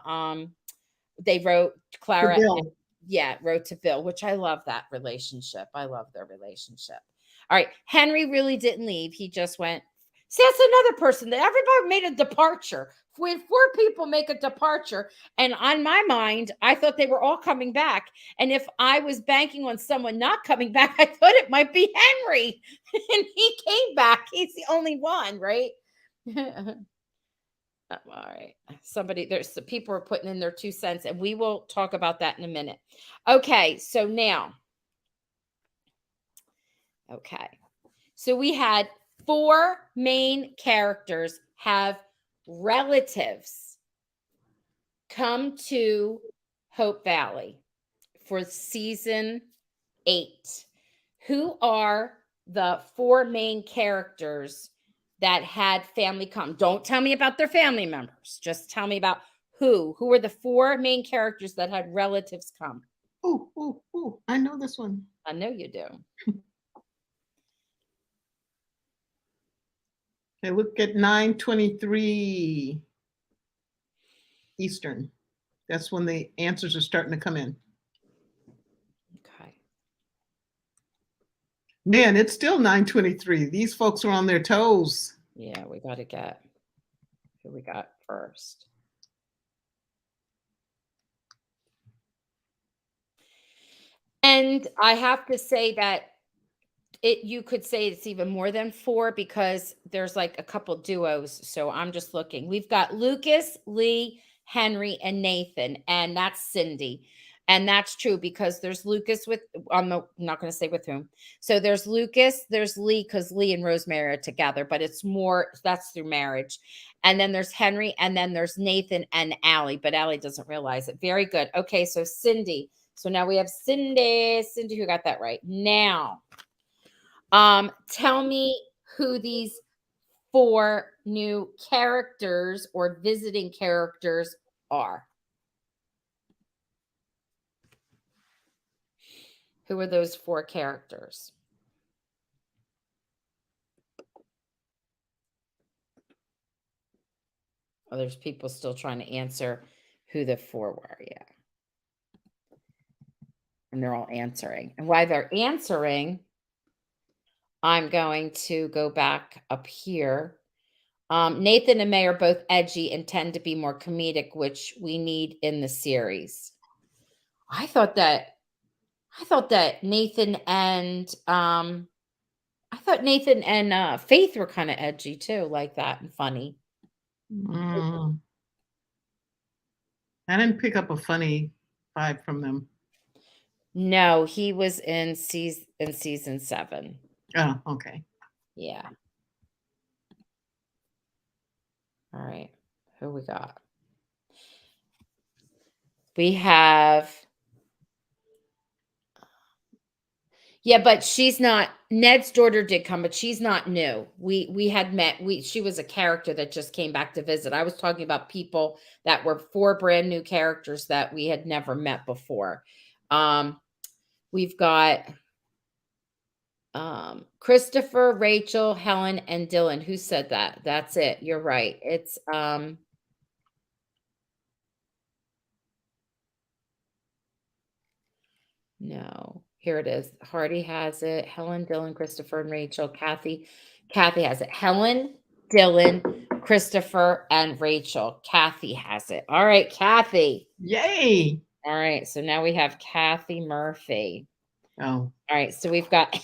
they wrote Clara, wrote to Bill, which I love that relationship. I love their relationship. All right, Henry really didn't leave. He just went. See, that's another person that everybody made a departure. When 4 people make a departure, and on my mind, I thought they were all coming back. And if I was banking on someone not coming back, I thought it might be Henry. And he came back. He's the only one, right? All right. There's some people are putting in their 2 cents, and we will talk about that in a minute. Okay, so now. Okay. So we had 4 main characters have relatives come to Hope Valley for season 8. Who are the 4 main characters that had family come? Don't tell me about their family members. Just tell me about who are the 4 main characters that had relatives come. Oh, I know this one. I know you do. Okay, look at 9:23 Eastern. That's when the answers are starting to come in. Okay. Man, it's still 9:23. These folks are on their toes. Yeah, we got to get who we got first. And I have to say that you could say it's even more than 4 because there's like a couple duos. So I'm just looking. We've got Lucas, Lee, Henry, and Nathan, and that's Cindy. And that's true because there's Lucas I'm not going to say with whom. So there's Lucas, there's Lee, because Lee and Rosemary are together, but that's through marriage. And then there's Henry, and then there's Nathan and Allie, but Allie doesn't realize it. Very good. Okay, so Cindy. So now we have Cindy, who got that right. Now, tell me who these 4 new characters or visiting characters are. Who are those 4 characters? Oh, there's people still trying to answer who the 4 were. Yeah. And they're all answering. And while they're answering, I'm going to go back up here. Nathan and May are both edgy and tend to be more comedic, which we need in the series. I thought that Nathan and Faith were kind of edgy too, like that, and funny. I didn't pick up a funny vibe from them. No, he was in season 7. Oh, okay. Yeah. All right. Who we got? We have. Yeah, but she's not. Ned's daughter did come, but she's not new. We had met. She was a character that just came back to visit. I was talking about people that were 4 brand new characters that we had never met before. We've got Christopher, Rachel, Helen, and Dylan. Who said that? That's it. You're right. It's no. Here it is. Hardy has it. Helen, Dylan, Christopher, and Rachel. Kathy has it. Helen, Dylan, Christopher, and Rachel. Kathy has it. All right, Kathy. Yay. All right. So now we have Kathy Murphy. Oh. All right. So we've got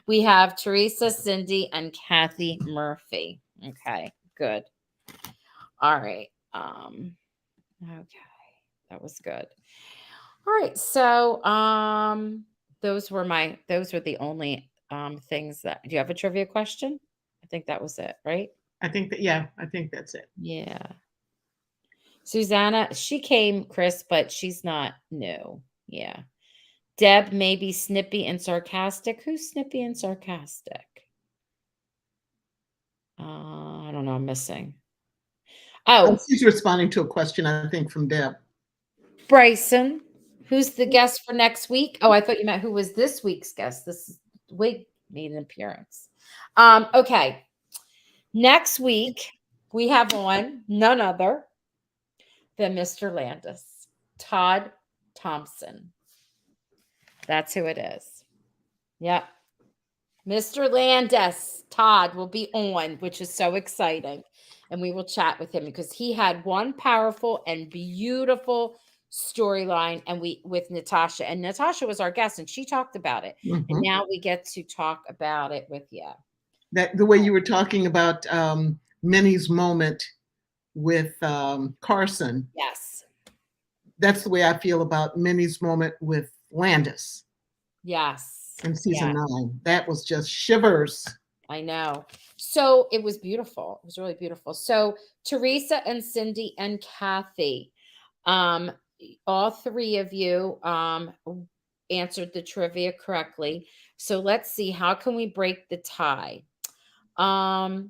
we have Teresa, Cindy, and Kathy Murphy. Okay, good. All right. Okay. That was good. All right. So, those were the only things that. Do you have a trivia question? I think that was it, right? I think that, yeah, I think that's it. Yeah. Susanna, she came, Chris, but she's not new. Yeah. Deb may be snippy and sarcastic. Who's snippy and sarcastic? I don't know. I'm missing. Oh, She's responding to a question, I think, from Deb. Bryson, who's the guest for next week? Oh, I thought you meant who was this week's guest. This week made an appearance. Okay. Next week, we have on none other than Mr. Landis, Todd Thompson. That's who it is. Yep. Mr. Landis, Todd will be on, which is so exciting. And we will chat with him because he had one powerful and beautiful storyline and we with Natasha. And Natasha was our guest and she talked about it. And now we get to talk about it with you. That the way you were talking about Minnie's moment with Carson. Yes. That's the way I feel about Minnie's moment with Landis. Yes. In season 9. That was just shivers. I know. So it was beautiful. It was really beautiful. So Teresa and Cindy and Kathy, all three of you answered the trivia correctly. So let's see, how can we break the tie? I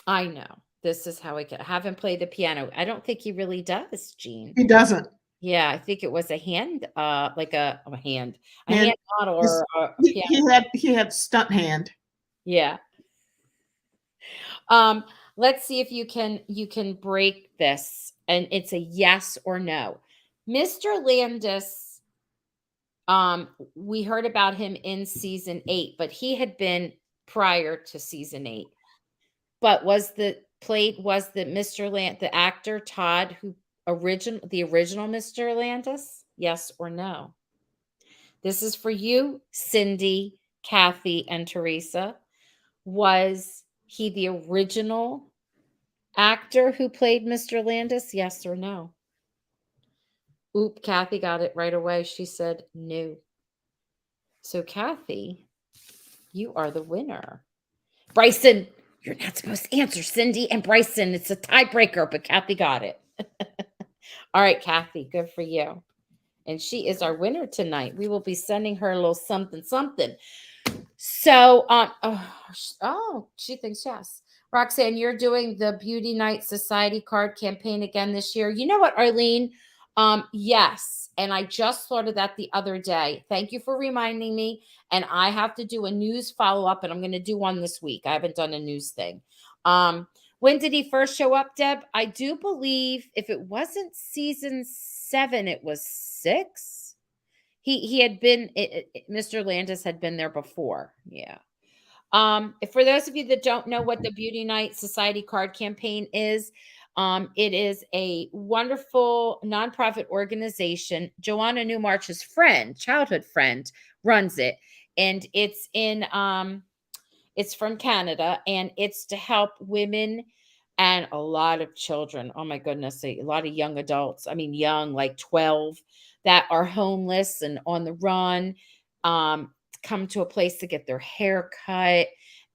know. This is how I haven't played the piano. I don't think he really does, Gene. He doesn't. Yeah, I think it was a hand, like a hand model or a piano. He had stunt hand. Yeah. Let's see if you can break this, and it's a yes or no. Mr. Landis, we heard about him in season 8, but he had been prior to season 8. But was the Mr. the actor Todd who the original Mr. Landis? Yes or no? This is for you, Cindy, Kathy, and Teresa. Was he the original actor who played Mr. Landis? Yes or no? Oop, Kathy got it right away. She said no. So, Kathy, you are the winner. Bryson, you're not supposed to answer, Cindy and Bryson. It's a tiebreaker, but Kathy got it. All right, Kathy, good for you. And she is our winner tonight. We will be sending her a little something, something. So, she thinks yes. Roxanne, you're doing the Beauty Night Society card campaign again this year. You know what, Arlene? Yes. And I just thought of that the other day. Thank you for reminding me. And I have to do a news follow-up, and I'm going to do one this week. I haven't done a news thing. When did he first show up, Deb? I do believe if it wasn't season 7, it was 6. He had been, Mr. Landis had been there before. Yeah. For those of you that don't know what the Beauty Night Society card campaign is, it is a wonderful nonprofit organization. Joanna Newmarch's childhood friend, runs it. And it's it's from Canada, and it's to help women and a lot of children. Oh my goodness, a lot of young adults. I mean, young, like 12, that are homeless and on the run, come to a place to get their hair cut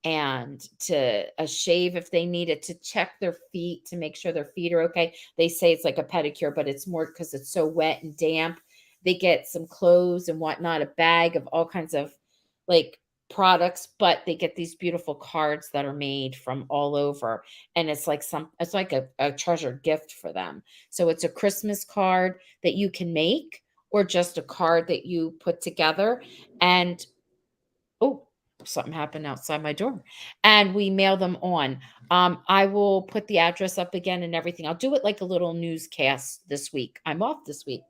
and to a shave if they need it, to check their feet to make sure their feet are okay. They say it's like a pedicure, but it's more because it's so wet and damp. They get some clothes and whatnot, a bag of all kinds of like products, but they get these beautiful cards that are made from all over, and it's like a treasured gift for them. So it's a Christmas card that you can make, or just a card that you put together. And oh, something happened outside my door, and we mail them on. I will put the address up again and everything. I'll do it like a little newscast this week. I'm off this week.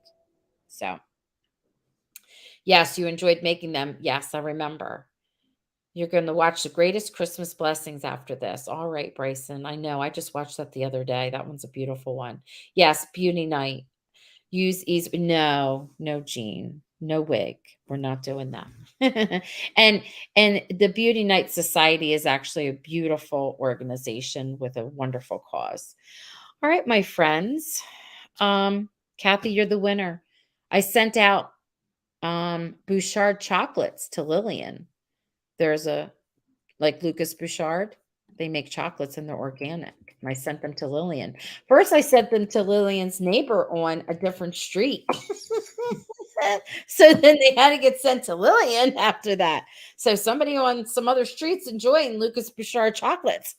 So yes, you enjoyed making them. Yes, I remember. You're going to watch The Greatest Christmas Blessings after this. All right, Bryson. I know. I just watched that the other day. That one's a beautiful one. Yes, Beauty Night. Use easy. No, Jean. No wig. We're not doing that. and the Beauty Night Society is actually a beautiful organization with a wonderful cause. All right, my friends. Kathy, you're the winner. I sent out Bouchard chocolates to Lillian. There's a like Lucas Bouchard, they make chocolates and they're organic. And I sent them to Lillian. First, I sent them to Lillian's neighbor on a different street. So then they had to get sent to Lillian after that. So somebody on some other streets enjoying Lucas Bouchard chocolates.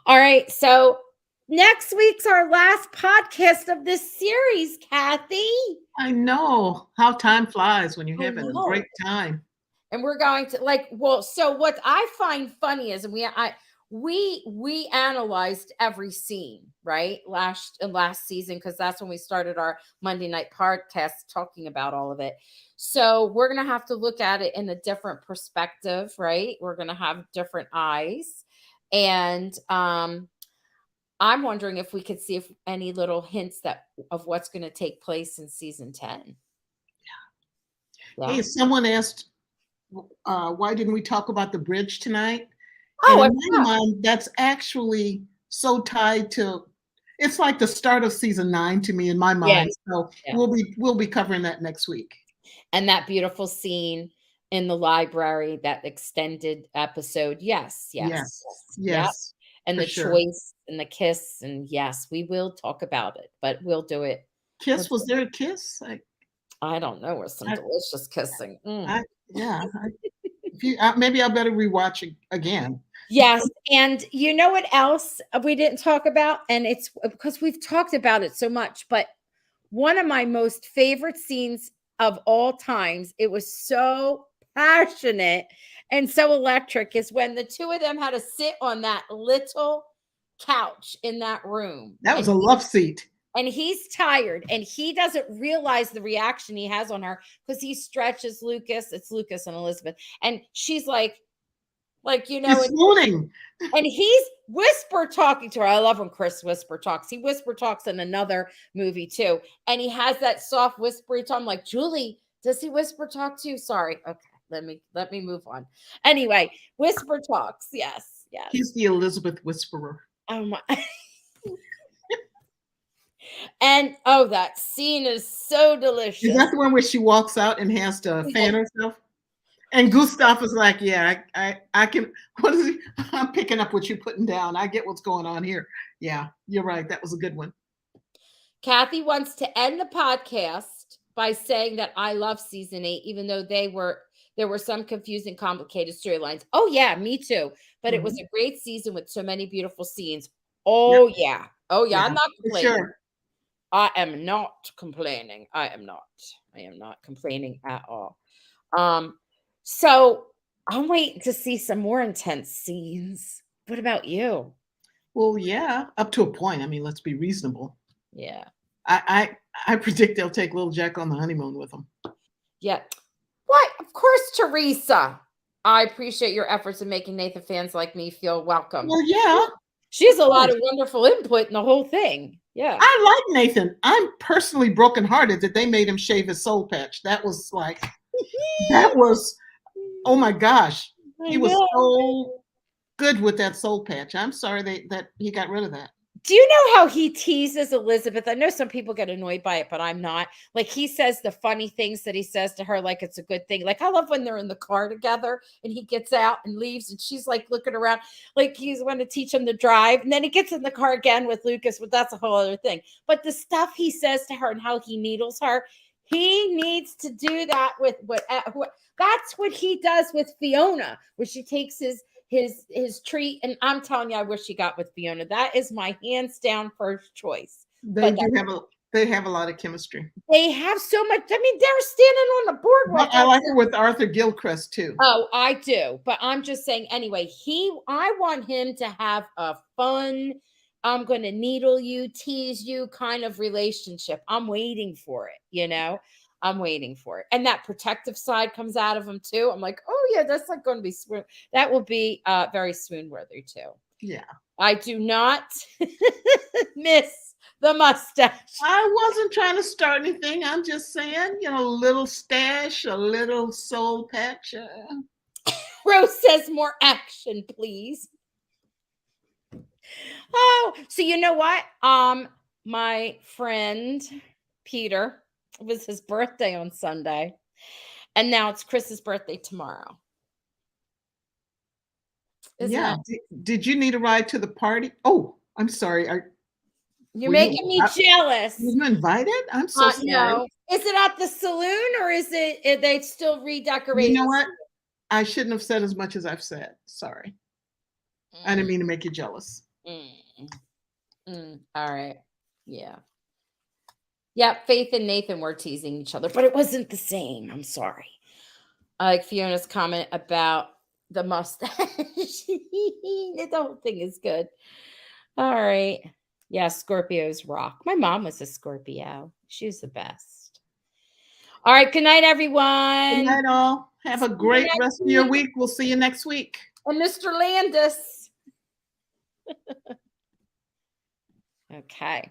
All right. So next week's our last podcast of this series, Kathy. I know how time flies when you're I having a know. great time. And we're going to so what I find funny is, and we analyzed every scene, right? Last season, because that's when we started our Monday night podcast talking about all of it. So we're going to have to look at it in a different perspective, right? We're going to have different eyes. And I'm wondering if we could see if any little hints of what's going to take place in season 10. Yeah. Hey, someone asked, why didn't we talk about the bridge tonight? Oh, and in my mind, that's actually so tied to, it's like the start of season 9 to me in my mind. So we'll be covering that next week. And that beautiful scene in the library, that extended episode. Yes. Yep. And the choice and the kiss. And yes, we will talk about it, but we'll do it. Kiss? Was there a kiss? I don't know. Or some delicious kissing. Maybe I better rewatch it again. Yes. And you know what else we didn't talk about? And it's because we've talked about it so much, but one of my most favorite scenes of all times, it was so passionate and so electric, is when the two of them had to sit on that little couch in that room. That was a love seat. And he's tired and he doesn't realize the reaction he has on her, because he stretches Lucas. It's Lucas and Elizabeth. And she's like, you know, and he's whisper talking to her. I love when Chris whisper talks. He whisper talks in another movie too. And he has that soft whispery tone. I'm like, Julie, does he whisper talk to you? Sorry. Okay. Let me move on. Anyway, whisper talks. Yes. He's the Elizabeth whisperer. Oh my. And that scene is so delicious. Is that the one where she walks out and has to fan herself? And Gustav is like, yeah, I can, what is he? I'm picking up what you're putting down. I get what's going on here. Yeah, you're right. That was a good one. Kathy wants to end the podcast by saying that I love season 8, even though there were some confusing, complicated storylines. Oh yeah, me too. But it was a great season with so many beautiful scenes. Oh yeah. I'm not complaining. Sure. I am not complaining. I am not complaining at all. So I'm waiting to see some more intense scenes. What about you? Well, yeah, up to a point. I mean, let's be reasonable. Yeah. I predict they'll take little Jack on the honeymoon with them. Yeah. What? Of course, Teresa. I appreciate your efforts in making Nathan fans like me feel welcome. Well, yeah. She has a lot of wonderful input in the whole thing. Yeah. I like Nathan. I'm personally brokenhearted that they made him shave his soul patch. That was like, oh my gosh. He was so good with that soul patch. I'm sorry that he got rid of that. Do you know how he teases Elizabeth? I know some people get annoyed by it, but I'm not. Like, he says the funny things that he says to her, like it's a good thing. Like, I love when they're in the car together and he gets out and leaves and she's like looking around like he's going to teach him to drive. And then he gets in the car again with Lucas, but that's a whole other thing. But the stuff he says to her and how he needles her, he needs to do that with that's what he does with Fiona, where she takes his treat, and I'm telling you, I wish he got with Fiona. That is my hands down first choice. They have a lot of chemistry. They have so much. I mean, they're standing on the boardwalk. I like her with Arthur Gilchrist too. Oh, I do. But I'm just saying, anyway, I want him to have a fun, I'm going to needle you, tease you kind of relationship. I'm waiting for it, I'm waiting for it. And that protective side comes out of him too. I'm like, oh yeah, that's like going to be swoon. That will be very swoon worthy too. Yeah. I do not miss the mustache. I wasn't trying to start anything. I'm just saying, a little stash, a little soul patch. Rose says more action, please. Oh, so you know what? My friend Peter, it was his birthday on Sunday, and now it's Chris's birthday tomorrow. Isn't Yeah. that Did you need a ride to the party? Oh, I'm sorry. you're Were you making me jealous. were you invited? I'm so sorry. No. Is it at the saloon or is it are they still You redecorating know the what? I shouldn't have said as much as I've said. Sorry. I didn't saloon? mean to make you jealous. All right. Yeah. Yeah, Faith and Nathan were teasing each other, but it wasn't the same. I'm sorry. I like Fiona's comment about the mustache. The whole thing is good. All right. Yeah, Scorpios rock. My mom was a Scorpio. She was the best. All right. Good night, Good everyone. night, all. Have a See you great next rest of your week. week. We'll see you next week. And Mr. Landis. Okay.